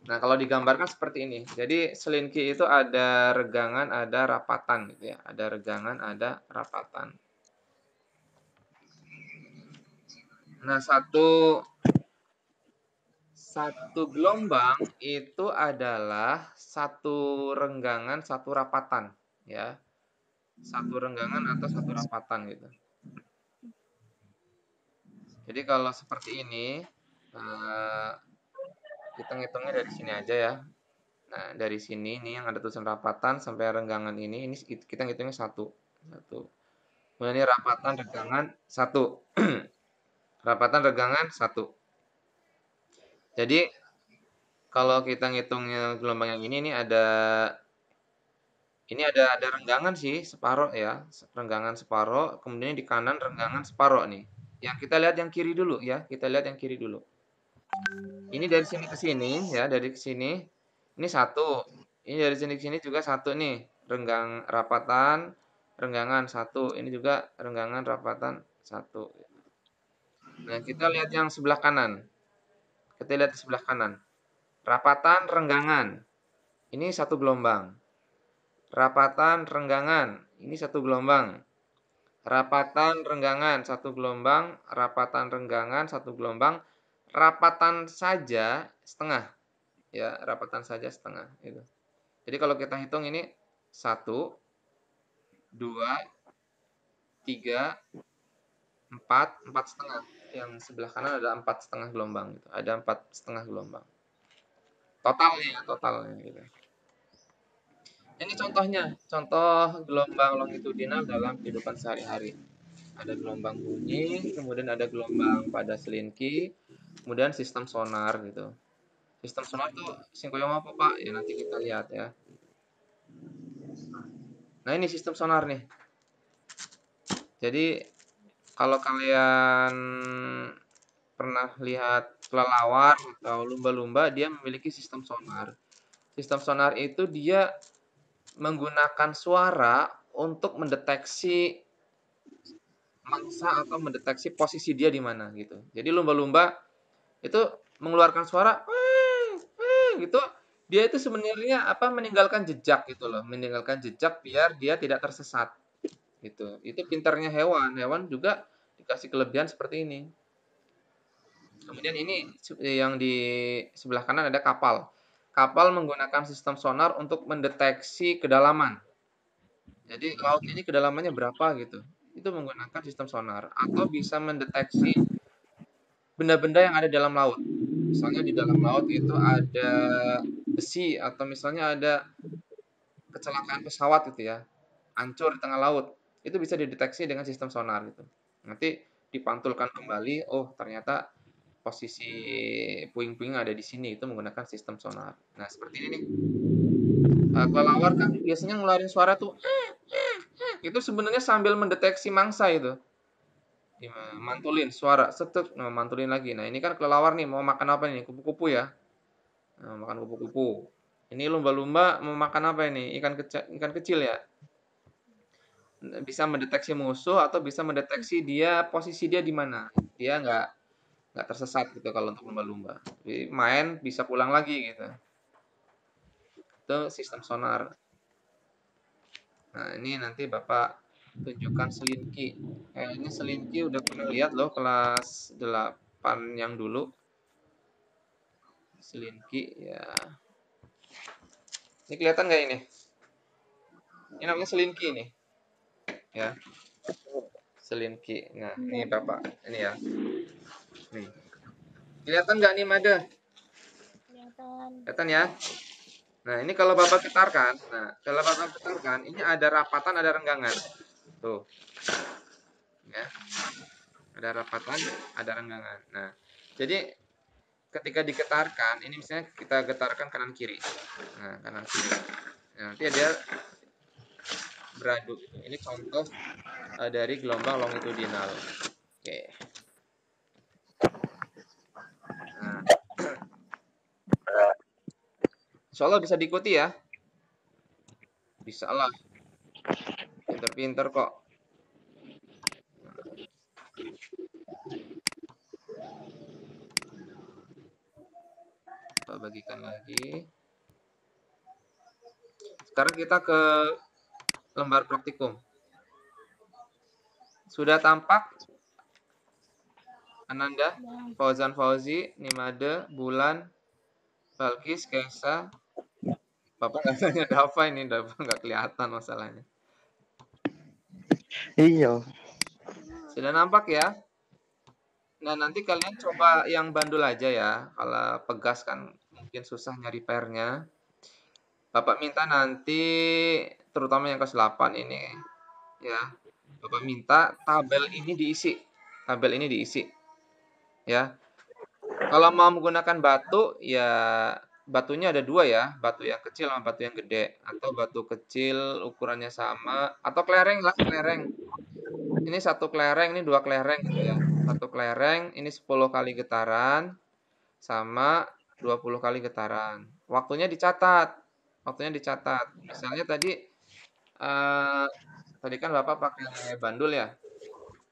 Nah, kalau digambarkan seperti ini. Jadi selinki itu ada regangan, ada rapatan gitu ya. Ada regangan, ada rapatan. Nah, satu gelombang itu adalah satu renggangan, satu rapatan ya. Satu renggangan atau satu rapatan gitu. Jadi kalau seperti ini, kita ngitungnya dari sini aja ya. Nah, dari sini nih yang ada tulisan rapatan sampai renggangan ini kita ngitungnya satu. Satu. Kemudian ini rapatan renggangan satu. Rapatan renggangan satu. Jadi kalau kita ngitungnya gelombang yang ini ada renggangan sih separoh ya, renggangan separoh, kemudian di kanan renggangan separoh nih. Yang kita lihat yang kiri dulu ya, kita lihat yang kiri dulu. Ini dari sini ke sini ya, dari sini ini satu. Ini dari sini ke sini juga satu nih, rapatan renggangan satu. Ini juga renggangan rapatan satu. Nah, kita lihat yang sebelah kanan. Kita lihat di sebelah kanan. Rapatan renggangan. Ini satu gelombang. Rapatan renggangan. Ini satu gelombang. Rapatan renggangan satu gelombang. Rapatan renggangan satu gelombang. Rapatan saja setengah. Ya, rapatan saja setengah. Gitu. Jadi kalau kita hitung ini 1, 2, 3, 4 setengah. Yang sebelah kanan ada 4,5 gelombang. Gitu. Ada 4,5 gelombang. Totalnya gitu. Ini contohnya, contoh gelombang longitudinal dalam kehidupan sehari-hari. Ada gelombang bunyi, kemudian ada gelombang pada selinki, kemudian sistem sonar gitu. Sistem sonar itu singkoyong apa Pak? Ya nanti kita lihat ya. Nah ini sistem sonar nih. Jadi kalau kalian pernah lihat kelelawar atau lumba-lumba, dia memiliki sistem sonar. Sistem sonar itu dia menggunakan suara untuk mendeteksi mangsa atau mendeteksi posisi dia di mana gitu. Jadi lumba-lumba itu mengeluarkan suara gitu. Dia itu sebenarnya meninggalkan jejak gitu loh, meninggalkan jejak biar dia tidak tersesat. Gitu. Itu pintarnya hewan. Hewan juga dikasih kelebihan seperti ini. Kemudian ini yang di sebelah kanan ada kapal. Kapal menggunakan sistem sonar untuk mendeteksi kedalaman. Jadi laut ini kedalamannya berapa gitu. Itu menggunakan sistem sonar atau bisa mendeteksi benda-benda yang ada dalam laut. Misalnya di dalam laut itu ada besi atau misalnya ada kecelakaan pesawat gitu ya. Hancur di tengah laut. Itu bisa dideteksi dengan sistem sonar gitu. Nanti dipantulkan kembali, oh ternyata posisi puing-puing ada di sini, itu menggunakan sistem sonar. Nah, seperti ini nih. Kelelawar kan biasanya ngeluarin suara tuh, itu sebenarnya sambil mendeteksi mangsa itu. Mantulin suara, setek, nah, mantulin lagi. Nah, ini kan kelelawar nih, mau makan apa nih? Kupu-kupu ya. Nah, makan kupu-kupu. Ini lumba-lumba mau makan apa ini? Ikan kecil ya. Bisa mendeteksi musuh atau bisa mendeteksi posisi dia di mana. Dia nggak tersesat gitu kalau untuk lumba-lumba. Jadi main bisa pulang lagi gitu. Itu sistem sonar. Nah, ini nanti Bapak tunjukkan selinki. Ini selinki udah pernah lihat loh kelas 8 yang dulu. Selinki ya. Ini kelihatan nggak ini? Ini namanya selinki nih. Ya, selinki. Nah, ini Bapak. Ini ya. Nih. Kelihatan nggak nih Mada? Kelihatan ya? Nah, ini kalau Bapak getarkan, ini ada rapatan, ada renggangan. Tuh. Ya. Ada rapatan, ada renggangan. Nah, jadi ketika digetarkan, ini misalnya kita getarkan kanan kiri. Nah, kanan kiri. Nah, nanti dia beradu. Ini contoh dari gelombang longitudinal. Oke. Nah, insya Allah bisa diikuti ya. Bisa lah. Pinter-pinter kok. Kita bagikan lagi. Sekarang kita ke lembar praktikum. Sudah tampak Ananda, Fauzan Fauzi, Nimade, Bulan, Balkis, Kesa. Bapak nggak tanya Dava ini, Dava nggak kelihatan masalahnya. Iya. Sudah nampak ya? Nah, nanti kalian coba yang bandul aja ya. Kalau pegas kan mungkin susah nyari pairnya. Bapak minta nanti, terutama yang kelas 8 ini, ya. Bapak minta tabel ini diisi. Tabel ini diisi. Ya. Kalau mau menggunakan batu, ya batunya ada dua ya. Batu yang kecil sama batu yang gede. Atau batu kecil ukurannya sama. Atau kelereng lah, kelereng. Ini satu kelereng, ini dua kelereng gitu ya. Satu kelereng, ini 10 kali getaran. Sama 20 kali getaran. Waktunya dicatat. Misalnya tadi kan Bapak pakai bandul ya.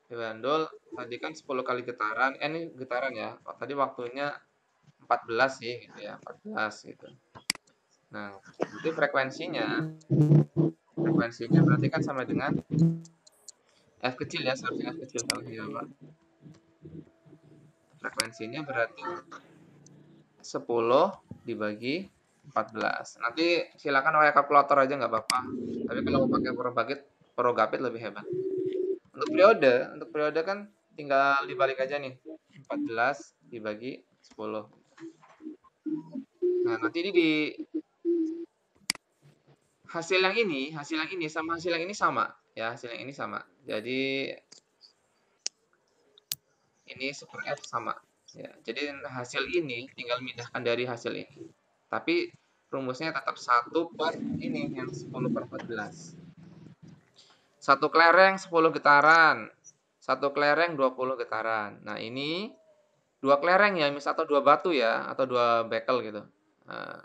Di bandul tadi kan 10 kali getaran. Ini getaran ya. Tadi waktunya 14 sih gitu ya, 14 gitu. Nah, itu frekuensinya berarti kan sama dengan F kecil ya, seharusnya F kecil kalau ya, Pak. Frekuensinya berarti 10 dibagi 14. Nanti silakan pakai kalkulator aja nggak apa-apa. Tapi kalau mau pakai Progapit lebih hebat. Untuk periode kan tinggal dibalik aja nih. 14 dibagi 10. Nah, nanti ini di hasil yang ini sama hasil yang ini sama. Ya, hasil yang ini sama. Jadi ini super F sama. Ya, jadi hasil ini tinggal mindahkan dari hasil ini. Tapi rumusnya tetap 1 per ini yang 10 per 14. Satu kelereng 10 getaran. Satu kelereng 20 getaran. Nah, ini dua kelereng ya, atau dua batu ya, atau dua bekel gitu. Nah,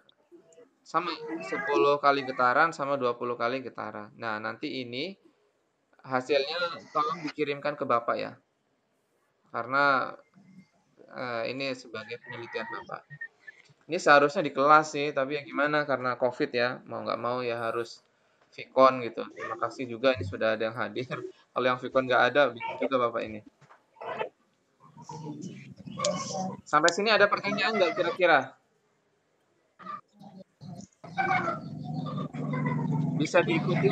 sama 10 kali getaran sama 20 kali getaran. Nah, nanti ini hasilnya tolong dikirimkan ke Bapak ya. Karena ini sebagai penelitian Bapak. Ini seharusnya di kelas sih, tapi ya gimana karena COVID ya, mau nggak mau ya harus Vicon gitu. Terima kasih juga ini sudah ada yang hadir. Kalau yang Vicon nggak ada, bingung juga Bapak ini. Sampai sini ada pertanyaan nggak kira-kira? Bisa diikuti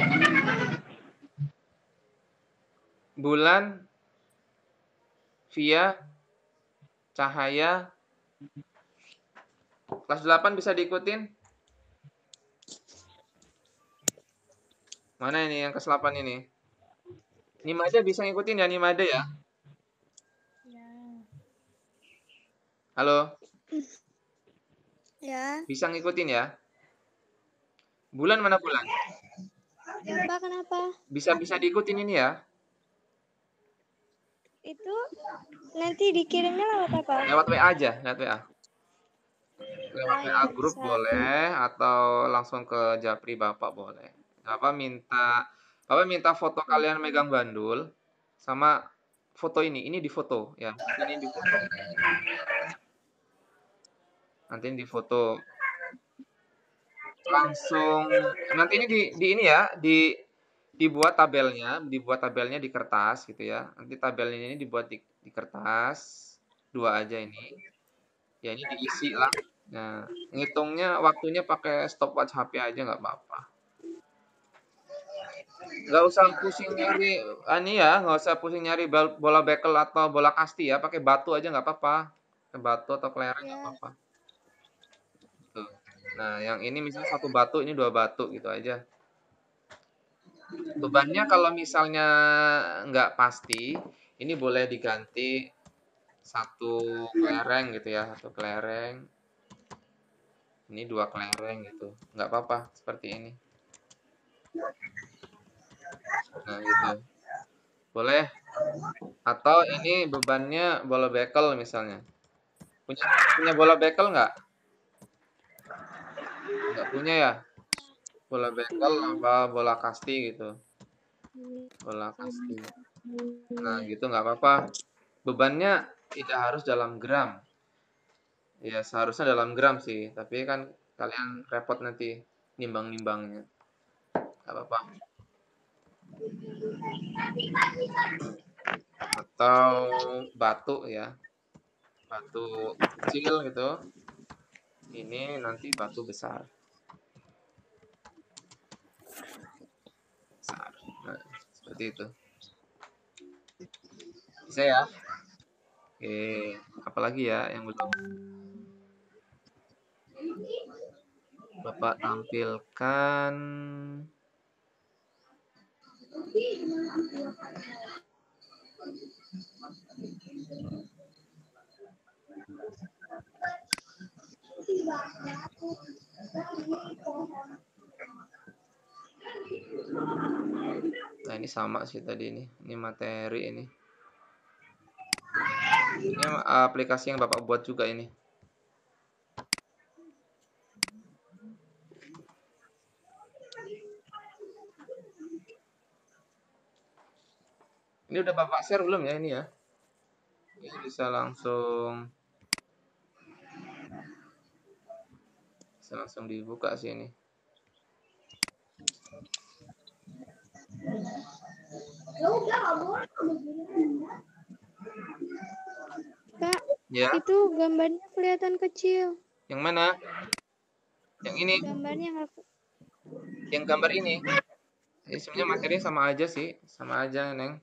bulan via cahaya. Kelas 8 bisa diikutin? Mana ini yang kelas 8 ini? Nimada bisa ngikutin ya Nimada ya? Ya. Halo, Ya. bisa ngikutin ya? Bulan mana bulan? Ya, Pak, kenapa? Bisa diikutin ini ya? Itu nanti dikirimnya lewat apa? Lewat WA aja, lewat WA. Lewat Ah, WA ya, grup bisa. boleh atau langsung ke Japri Bapak boleh. Bapak minta foto kalian megang bandul sama foto ini. Ini di foto ya. Nanti ini di foto. Nanti ini di foto. Langsung nanti ini di ini ya, dibuat tabelnya di kertas gitu ya. Nanti tabelnya ini dibuat di kertas, 2 aja ini. Ya ini diisi lah. Nah, ngitungnya waktunya pakai stopwatch HP aja nggak apa-apa. Nggak usah pusing nyari ini ya, nggak usah pusing nyari bola bekel atau bola kasti ya, pakai batu aja nggak apa-apa. Pakai batu atau kelereng nggak Ya. apa-apa. Tuh. Nah, yang ini misalnya 1 batu, ini 2 batu gitu aja. Bebannya kalau misalnya nggak pasti, ini boleh diganti 1 kelereng gitu ya, 1 kelereng. Ini 2 kelereng gitu. Nggak apa-apa seperti ini. Nah, gitu. Boleh. Atau ini bebannya bola bekel misalnya. Punya bola bekel nggak? Nggak punya ya? Bola bekel apa bola kasti gitu. Bola kasti. Nah, gitu nggak apa-apa. Bebannya tidak harus dalam gram. Ya, seharusnya dalam gram sih. Tapi kan kalian repot nanti nimbang-nimbangnya. Nggak apa-apa. Atau batu ya. Batu kecil gitu. Ini nanti batu besar. Besar. Nah, seperti itu. Bisa ya? Oke, apalagi ya yang belum Bapak tampilkan? Nah, ini sama sih tadi ini. Ini materi ini. Ini aplikasi yang Bapak buat juga ini. Ini udah Bapak share belum ya ini ya? Ini bisa langsung dibuka sih ini. Kak, Ya, itu gambarnya kelihatan kecil. yang mana? Yang ini, Gambarnya nggak. yang gambar ini. Ini sebenarnya materinya sama aja sih, sama aja, Neng.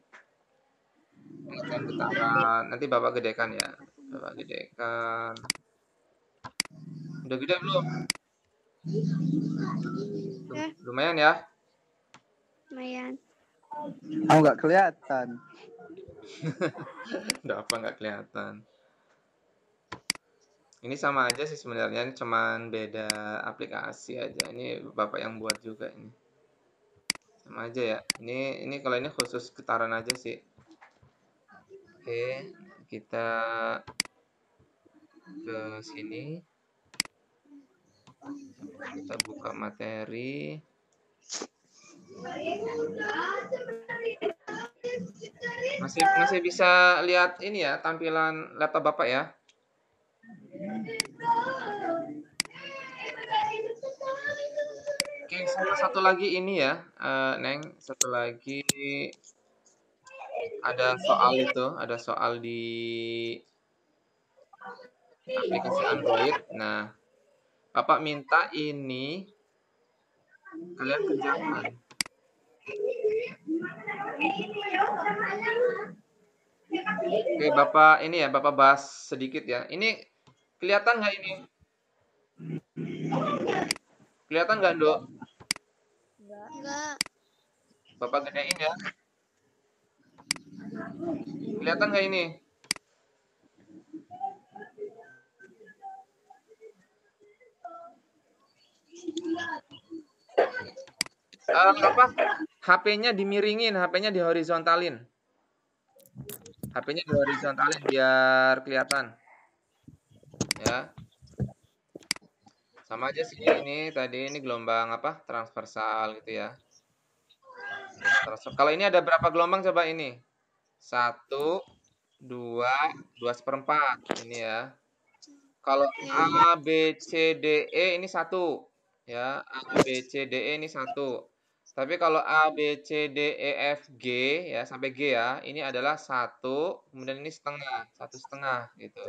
Ini kan getaran. Nanti Bapak gedekan ya. Bapak gedekan. Udah gede belum? Ya, Lumayan ya. lumayan. Oh, nggak kelihatan. Udah apa nggak kelihatan. Ini sama aja sih sebenarnya, ini cuman beda aplikasi aja. Ini Bapak yang buat juga ini. Sama aja ya. Ini kalau ini khusus getaran aja sih. Oke, kita ke sini. Kita buka materi. Masih bisa lihat ini ya tampilan laptop Bapak ya. Oke, sama satu lagi ini ya, Neng, satu lagi ada soal di aplikasi Android. Nah, Bapak minta ini kalian kerjakan. Oke, Bapak ini ya, Bapak bahas sedikit ya. Ini kelihatan nggak ini? Kelihatan nggak, Dok? Enggak. Bapak gedein ya. Kelihatan nggak ini? Apa? HP-nya dimiringin, HP-nya dihorizontalin. HP-nya dihorizontalin biar kelihatan. Ya. Sama aja sih ini tadi ini gelombang apa? Transversal gitu ya. Kalau ini ada berapa gelombang coba ini? 1, 2, 2/4 ini ya. Kalau A, B, C, D, E ini 1 ya. A, B, C, D, E ini 1. Tapi kalau A, B, C, D, E, F, G ya sampai G ya, ini adalah 1, kemudian ini setengah, 1,5 gitu.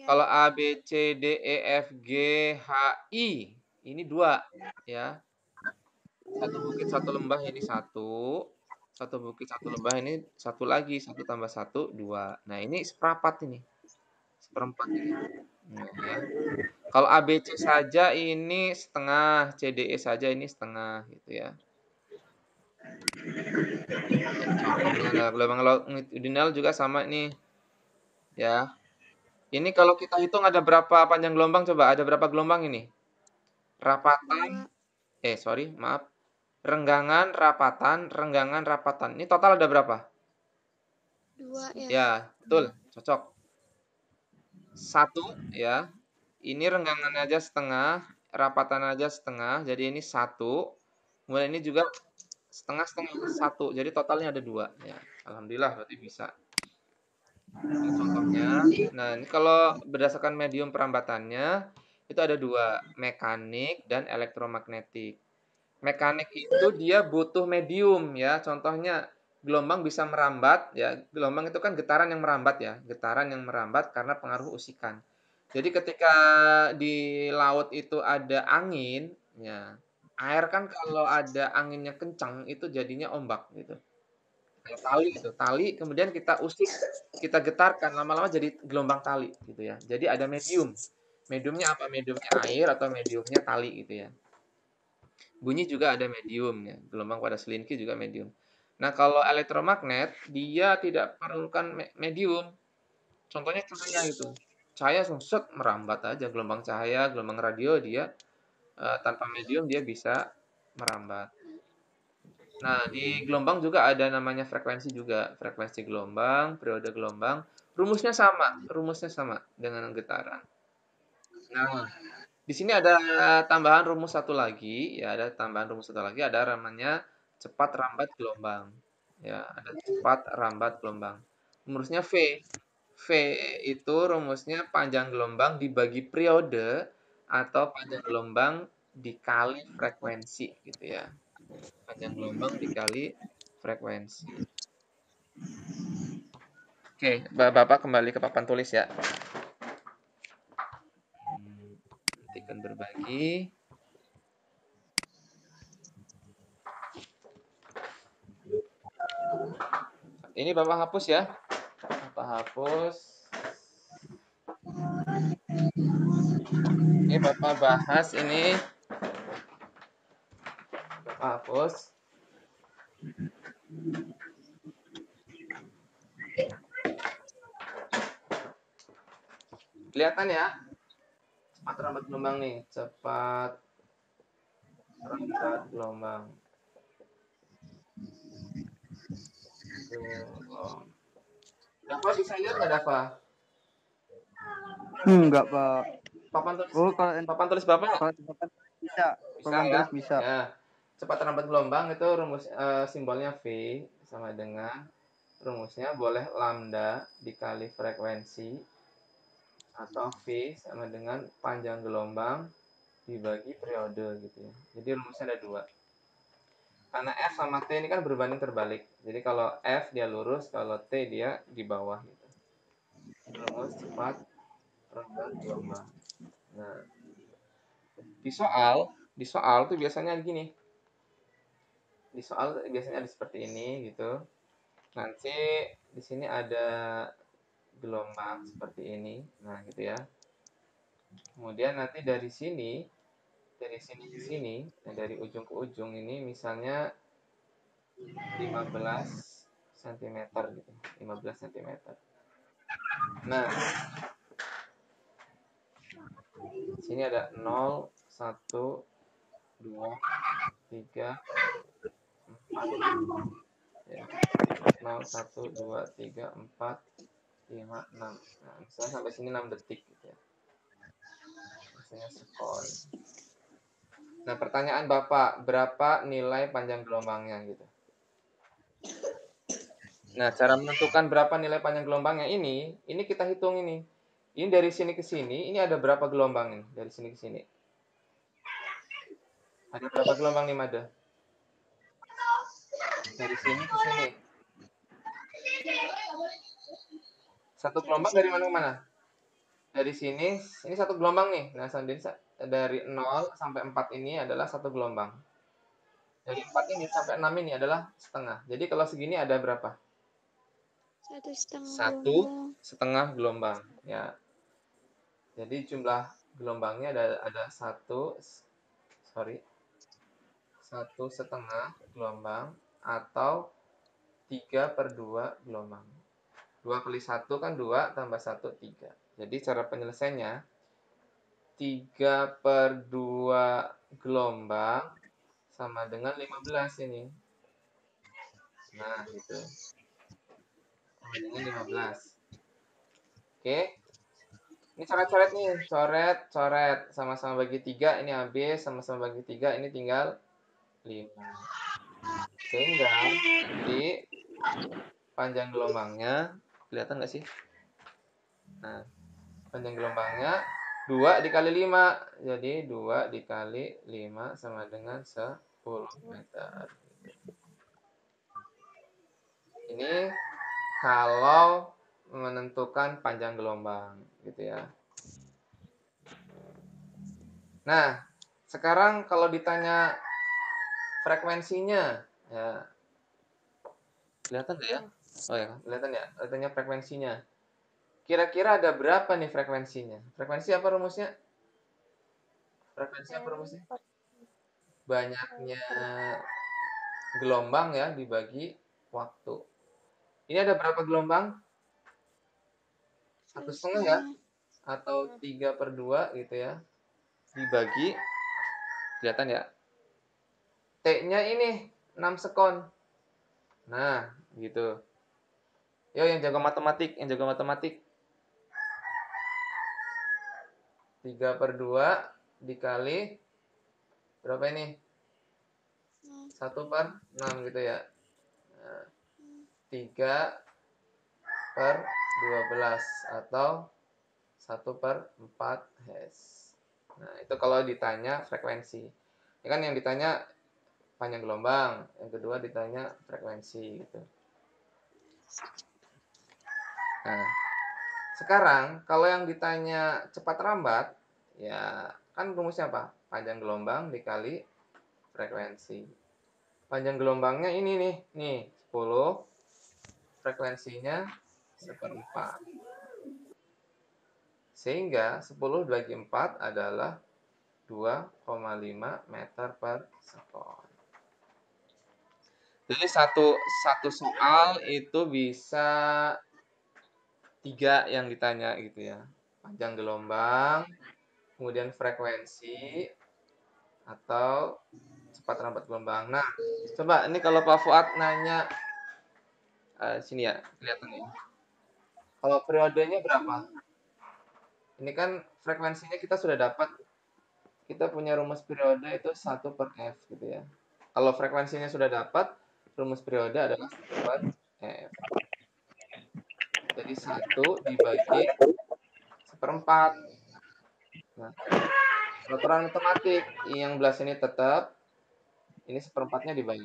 Kalau A, B, C, D, E, F, G, H, I ini 2 ya. Satu bukit satu lembah ini 1. Satu bukit satu lembah ini 1 lagi. 1 tambah 1, 2. Nah ini seperempat ini. Seperempat ini. Nah, ya. Kalau ABC saja ini setengah, CDE saja ini setengah gitu ya. Contohnya ada gelombang longitudinal juga sama nih. Ya. Ini kalau kita hitung ada berapa panjang gelombang coba? Ada berapa gelombang ini? Rapatan. Maaf. Renggangan, rapatan, renggangan, rapatan. Ini total ada berapa? 2 ya. Ya, betul. Cocok. 1 ya. Ini renggangan aja setengah, rapatan aja setengah. Jadi ini 1. Kemudian ini juga setengah-setengah 1. Jadi totalnya ada 2 ya. Alhamdulillah berarti bisa. Ini contohnya. Nah, ini kalau berdasarkan medium perambatannya itu ada 2, mekanik dan elektromagnetik. Mekanik itu dia butuh medium ya. Contohnya gelombang bisa merambat ya. Gelombang itu kan getaran yang merambat ya. Getaran yang merambat karena pengaruh usikan. Jadi ketika di laut itu ada angin ya. Air kan kalau ada anginnya kencang itu jadinya ombak gitu. Kayak tali gitu. Tali kemudian kita usik, kita getarkan lama-lama jadi gelombang tali gitu ya. Jadi ada medium. Mediumnya apa? Mediumnya air atau mediumnya tali gitu ya. Bunyi juga ada medium ya, gelombang pada selinki juga medium. Nah, kalau elektromagnet dia tidak perlukan medium. Contohnya cahaya itu. Cahaya set merambat aja gelombang cahaya, gelombang radio dia tanpa medium dia bisa merambat. Nah, di gelombang juga ada namanya frekuensi juga, frekuensi gelombang, periode gelombang. Rumusnya sama dengan getaran. Nah, di sini ada tambahan rumus satu lagi, ya ada tambahan rumus satu lagi, ada namanya cepat rambat gelombang. Ya, ada cepat rambat gelombang. Rumusnya V. V itu rumusnya panjang gelombang dibagi periode atau panjang gelombang dikali frekuensi gitu ya. Panjang gelombang dikali frekuensi. Oke, Bapak kembali ke papan tulis ya. Nantikan berbagi. Ini Bapak hapus ya. Bapak hapus. Ini Bapak bahas ini. Bapak hapus. Kelihatan ya? Cepat rambat gelombang nih. Cepat rambat gelombang. Dafa bisa lihat nggak Dafa? Enggak, Pak. Papan tulis. Oh, Papan tulis Bapak? Kalau bisa. Papan ya? tulis bisa. Ya. Cepat rambat gelombang itu rumus simbolnya V sama dengan rumusnya boleh lambda dikali frekuensi atau V sama dengan panjang gelombang dibagi periode gitu ya. Jadi rumusnya ada 2. Karena F sama T ini kan berbanding terbalik. Jadi kalau F dia lurus, kalau T dia di bawah gitu. Rumus cepat rambat gelombang. Nah, di soal tuh biasanya gini. Di soal biasanya ada seperti ini gitu. Nanti di sini ada gelombang seperti ini. Nah, gitu ya. Kemudian nanti dari sini ke sini, dari ujung ke ujung ini misalnya 15 cm gitu. 15 cm. Nah, sini ada 0, 1, 2, 3, 4. Ya. 0, 1, 2, 3, 4, 5, 6. Nah, misalnya sampai sini 6 detik gitu ya. Misalnya sekon. Nah, pertanyaan Bapak, berapa nilai panjang gelombangnya gitu? Nah, cara menentukan berapa nilai panjang gelombangnya ini kita hitung ini. Ini dari sini ke sini, ini ada berapa gelombang ini? Dari sini ke sini. Ada berapa gelombang nih, Mada? Dari sini ke sini. Satu gelombang dari mana ke mana? Dari sini, ini satu gelombang nih. Nah, dari 0 sampai 4 ini adalah satu gelombang. Dari 4 ini sampai 6 ini adalah setengah. Jadi kalau segini ada berapa? 1,5 gelombang. 1,5 gelombang. Ya. Jadi jumlah gelombangnya ada 1,5 gelombang atau 3/2 gelombang. 2 kali 1 kan 2 tambah 1, 3. Jadi cara penyelesaiannya 3/2 gelombang sama dengan 15 ini. Nah, gitu. Sama dengan 15. Oke. Ini coret-coret nih. Coret. Sama-sama bagi 3, ini habis. Sama-sama bagi 3, ini tinggal 5. Sehingga di panjang gelombangnya, kelihatan nggak sih? Nah, panjang gelombangnya 2 dikali 5. Jadi 2 dikali 5 sama dengan 10 meter. Ini kalau menentukan panjang gelombang gitu ya. Nah, sekarang kalau ditanya frekuensinya, ya kelihatan nggak ya? Oh ya, kelihatan ya. Ditanya frekuensinya. Kira-kira ada berapa nih frekuensinya? Frekuensi apa rumusnya? Frekuensi apa rumusnya? Banyaknya gelombang ya dibagi waktu. Ini ada berapa gelombang? 1,5 ya? Atau 3/2 gitu ya. Dibagi, kelihatan ya? T-nya ini 6 sekon. Nah, gitu. Yo yang jago matematik, 3/2 dikali berapa ini? 1/6 gitu ya. Nah, 3/12 atau 1/4 Hz. Nah, itu kalau ditanya frekuensi. Ini kan yang ditanya panjang gelombang, yang kedua ditanya frekuensi gitu. Nah, sekarang kalau yang ditanya cepat rambat, ya kan rumusnya apa? Panjang gelombang dikali frekuensi. Panjang gelombangnya ini nih 10, frekuensinya 1/4. Sehingga 10 bagi 4 adalah 2,5 meter per sekon. Jadi satu soal itu bisa 3 yang ditanya gitu ya. Panjang gelombang, kemudian frekuensi, atau cepat rambat gelombang. Nah, coba ini kalau Pak Fuad nanya sini ya, kelihatan ya. Kalau periodenya berapa? Ini kan frekuensinya kita sudah dapat. Kita punya rumus periode itu 1/f gitu ya. Kalau frekuensinya sudah dapat, rumus periode adalah 1/f. Jadi 1 dibagi 1/4. Nah, Peraturan matematik yang belah sini tetap, ini seperempatnya dibagi.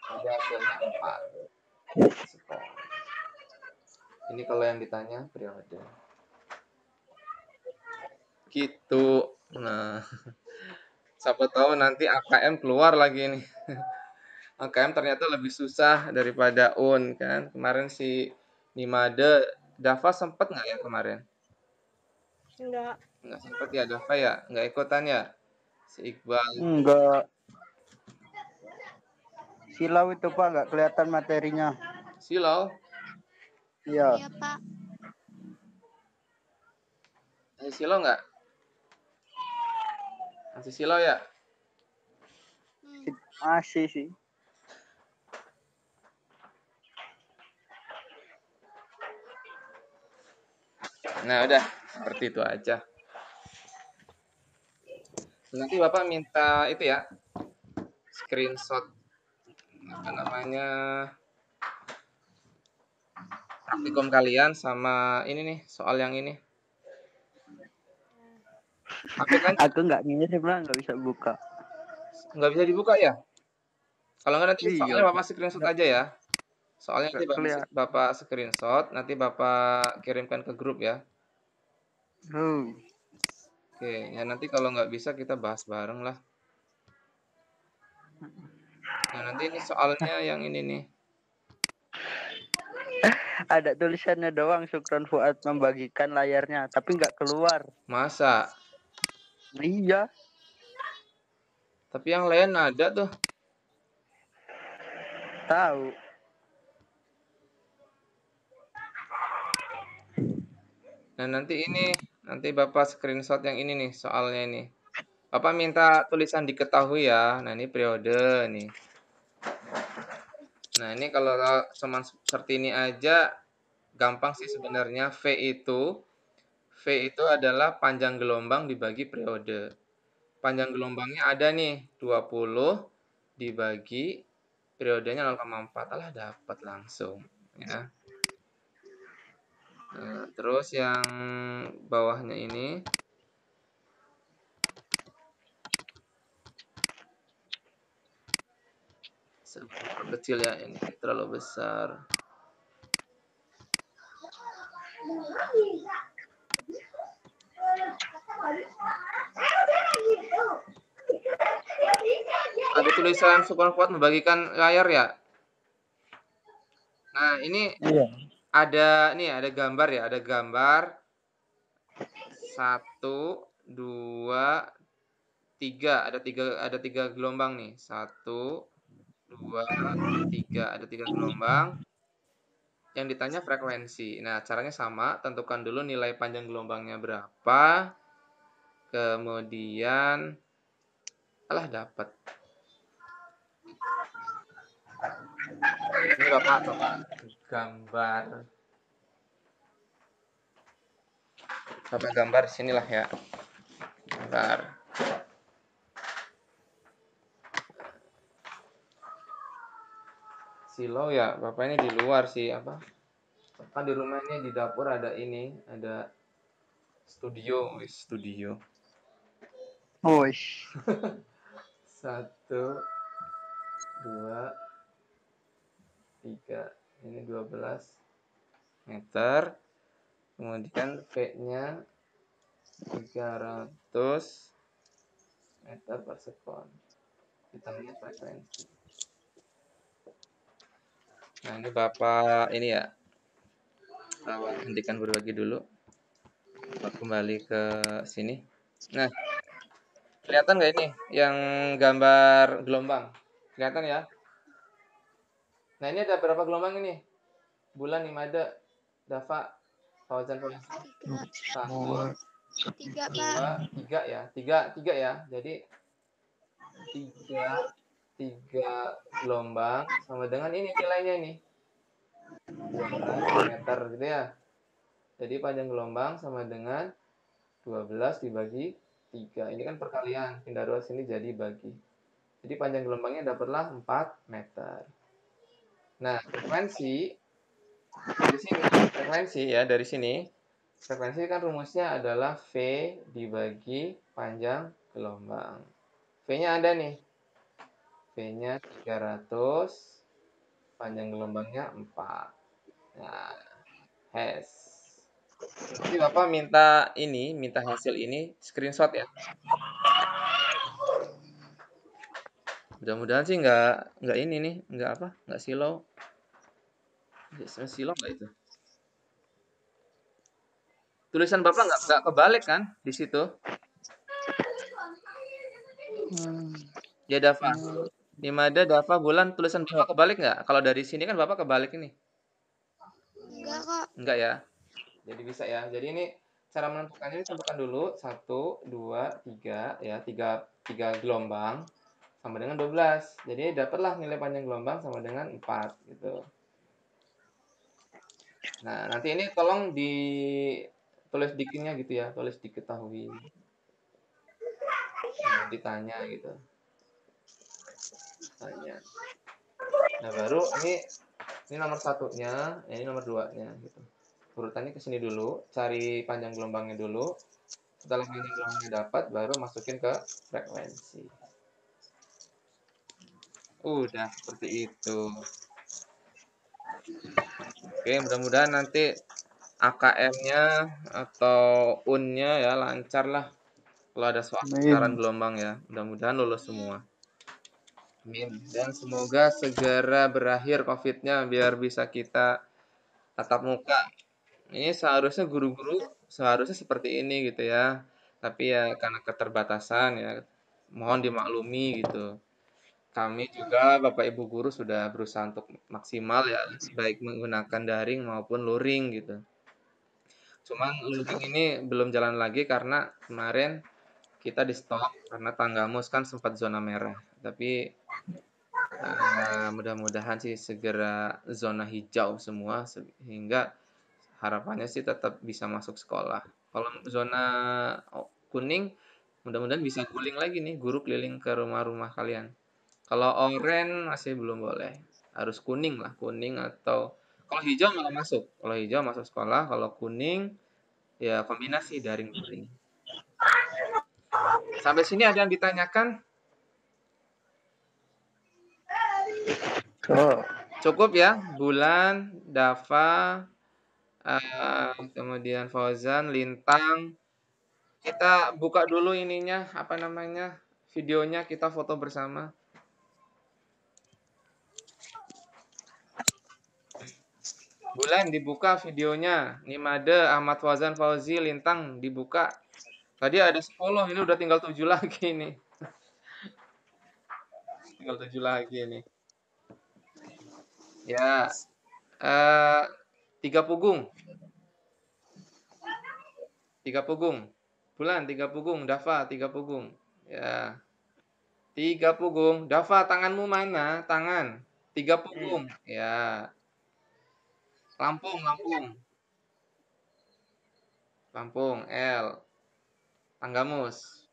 Jadi hasilnya 4. Sekon. Ini kalau yang ditanya periode. Gitu. Nah, siapa tahu nanti AKM keluar lagi nih. AKM ternyata lebih susah daripada UN kan. Kemarin si Nimade, Dava sempet nggak ya kemarin? Enggak. Nggak sempet ya Dava ya? Nggak ikutan ya? Si Iqbal. Enggak. Silau itu Pak, nggak kelihatan materinya. Silau? Iya. Iya, Pak. Masih silau nggak? Masih silau ya? Masih sih. Nah udah, seperti itu aja. Nanti Bapak minta itu ya, screenshot apa namanya praktikum kalian sama ini nih soal yang ini. HP kan Aku nggak ngirim lah, nggak bisa buka. nggak bisa dibuka ya? Kalau nggak nanti Iya, soalnya Bapak screenshot aja ya. Soalnya nanti nggak Bapak, kelihatan. Bapak screenshot, nanti Bapak kirimkan ke grup ya. Oke, ya nanti kalau nggak bisa kita bahas bareng lah. Nah nanti ini soalnya yang ini nih. Ada tulisannya doang, Syukron Fuad membagikan layarnya, tapi nggak keluar. Masa? Iya, Tapi yang lain ada tuh. tahu. Nah nanti Bapak screenshot yang ini nih soalnya ini. Bapak minta tulisan diketahui ya. Nah ini periode nih. Nah ini kalau cuman seperti ini aja gampang sih sebenarnya. V itu adalah panjang gelombang dibagi periode. Panjang gelombangnya ada nih 20 dibagi periodenya 0,4. Alah dapat langsung ya. Nah, terus yang bawahnya ini seberapa kecil ya ini terlalu besar. Ada tulisan Super Kuat membagikan layar ya. Nah ini Iya. ada gambar ya, ada gambar 1, 2, 3, ada tiga gelombang nih. 1, 2, 3, ada 3 gelombang. Yang ditanya frekuensi. Nah, caranya sama, tentukan dulu nilai panjang gelombangnya berapa. Kemudian dapat. Ini Bapak gambar. Bapak gambar sinilah ya. Bentar. Silau ya, Bapak ini di luar sih apa? Kan di rumahnya di dapur ada ini, ada studio. Wih. 1, 2, 3. Ini 12 meter. Kemudian V-nya 300 meter per sekon. Ditambah frekuensi. Nah, ini Bapak ini ya. Hentikan berbagi dulu. Kembali ke sini. Nah, kelihatan nggak ini yang gambar gelombang? Kelihatan ya? Nah, ini ada berapa gelombang ini? Bulan Imada, Dava, Fauzan, Fauzan. 1, 3, 2, Pak. 3 ya. 3 ya. Jadi 3 gelombang sama dengan ini nilainya ini. 12 meter gitu ya. Jadi panjang gelombang sama dengan 12 dibagi 3. Ini kan perkalian. Pindah ruas ini jadi bagi. Jadi panjang gelombangnya dapatlah 4 meter. Nah, frekuensi dari sini. Frekuensi ya dari sini. Frekuensi kan rumusnya adalah V dibagi panjang gelombang. V-nya ada nih. V-nya 300, panjang gelombangnya 4. Nah, has. Jadi Bapak minta hasil ini screenshot ya. Mudah-mudahan sih nggak ini nih, nggak silau. Silau nggak itu? Tulisan Bapak nggak kebalik kan di situ? Ya Dava. Nimada, Dava, Bulan, tulisan Bapak kebalik nggak? Kalau dari sini kan Bapak kebalik ini. Enggak kok. Enggak ya. Jadi bisa ya. Jadi ini cara menentukannya ditentukan dulu 1, 2, 3 ya, 3 gelombang sama dengan 12. Jadi dapatlah nilai panjang gelombang sama dengan 4 gitu. Nah, nanti ini tolong ditulis dikitnya gitu ya, tulis diketahui. Nah, ditanya gitu. Tanya. Nah, baru ini nomor satunya, ini nomor 2-nya gitu. Urutannya ke sini dulu, cari panjang gelombangnya dulu. Setelah panjang gelombangnya dapat, baru masukin ke frekuensi. Udah seperti itu. Oke, mudah-mudahan nanti AKM-nya atau UN-nya ya lancar lah. Kalau ada soal putaran gelombang ya, mudah-mudahan lulus semua. Amin. Dan semoga segera berakhir COVID-nya biar bisa kita tatap muka. Ini seharusnya guru-guru seharusnya seperti ini gitu ya. Tapi ya karena keterbatasan ya, mohon dimaklumi gitu. Kami juga Bapak Ibu guru sudah berusaha untuk maksimal ya, baik menggunakan daring maupun luring gitu. Cuman luring ini belum jalan lagi karena kemarin kita di stop karena Tanggamus kan sempat zona merah. Tapi mudah-mudahan sih segera zona hijau semua sehingga harapannya sih tetap bisa masuk sekolah. Kalau zona kuning, mudah-mudahan bisa guling lagi nih, guru keliling ke rumah-rumah kalian. Kalau oranye masih belum boleh, harus kuning lah, kuning atau kalau hijau malah masuk. Kalau hijau masuk sekolah, kalau kuning ya kombinasi daring-daring. Sampai sini ada yang ditanyakan? Cukup ya, Bulan, Dava, kemudian Fauzan, Lintang. Kita buka dulu ininya, apa namanya, videonya, kita foto bersama. Bulan dibuka videonya. Nimade, Ahmad Fauzan, Fauzi, Lintang dibuka. Tadi ada 10, ini udah tinggal 7 lagi nih. Tinggal 7 lagi nih. Ya, 3 punggung. 3 punggung. Bulan 3 punggung, Dava 3 punggung. Ya. 3 punggung. Dava, tanganmu mana? Tangan. 3 punggung. Ya. Lampung, Lampung. Lampung, L. Tanggamus.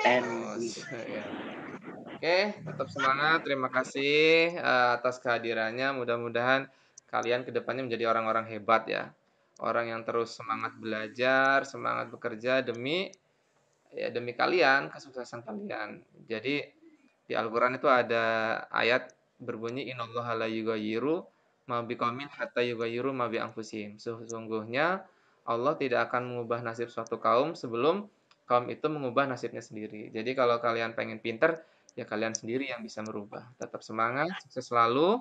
Ya. Oke, tetap semangat. Terima kasih atas kehadirannya. Mudah-mudahan kalian kedepannya menjadi orang-orang hebat ya. Orang yang terus semangat belajar, semangat bekerja demi kalian, kesuksesan kalian. Jadi di Al-Qur'an itu ada ayat berbunyi innallaha la yughayyiru ma biqaumin hatta yughayyiru ma bi anfusihim. Sesungguhnya Allah tidak akan mengubah nasib suatu kaum sebelum kaum itu mengubah nasibnya sendiri. Jadi kalau kalian pengen pinter, ya kalian sendiri yang bisa merubah. Tetap semangat, sukses selalu.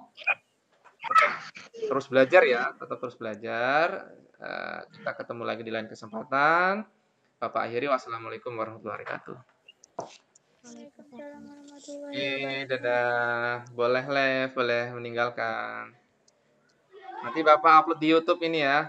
Terus belajar ya, tetap terus belajar. Kita ketemu lagi di lain kesempatan. Bapak akhiri, wassalamualaikum warahmatullahi wabarakatuh. Waalaikumsalam warahmatullahi Oke, wabarakatuh. dadah. Boleh meninggalkan. Nanti Bapak upload di YouTube ini ya.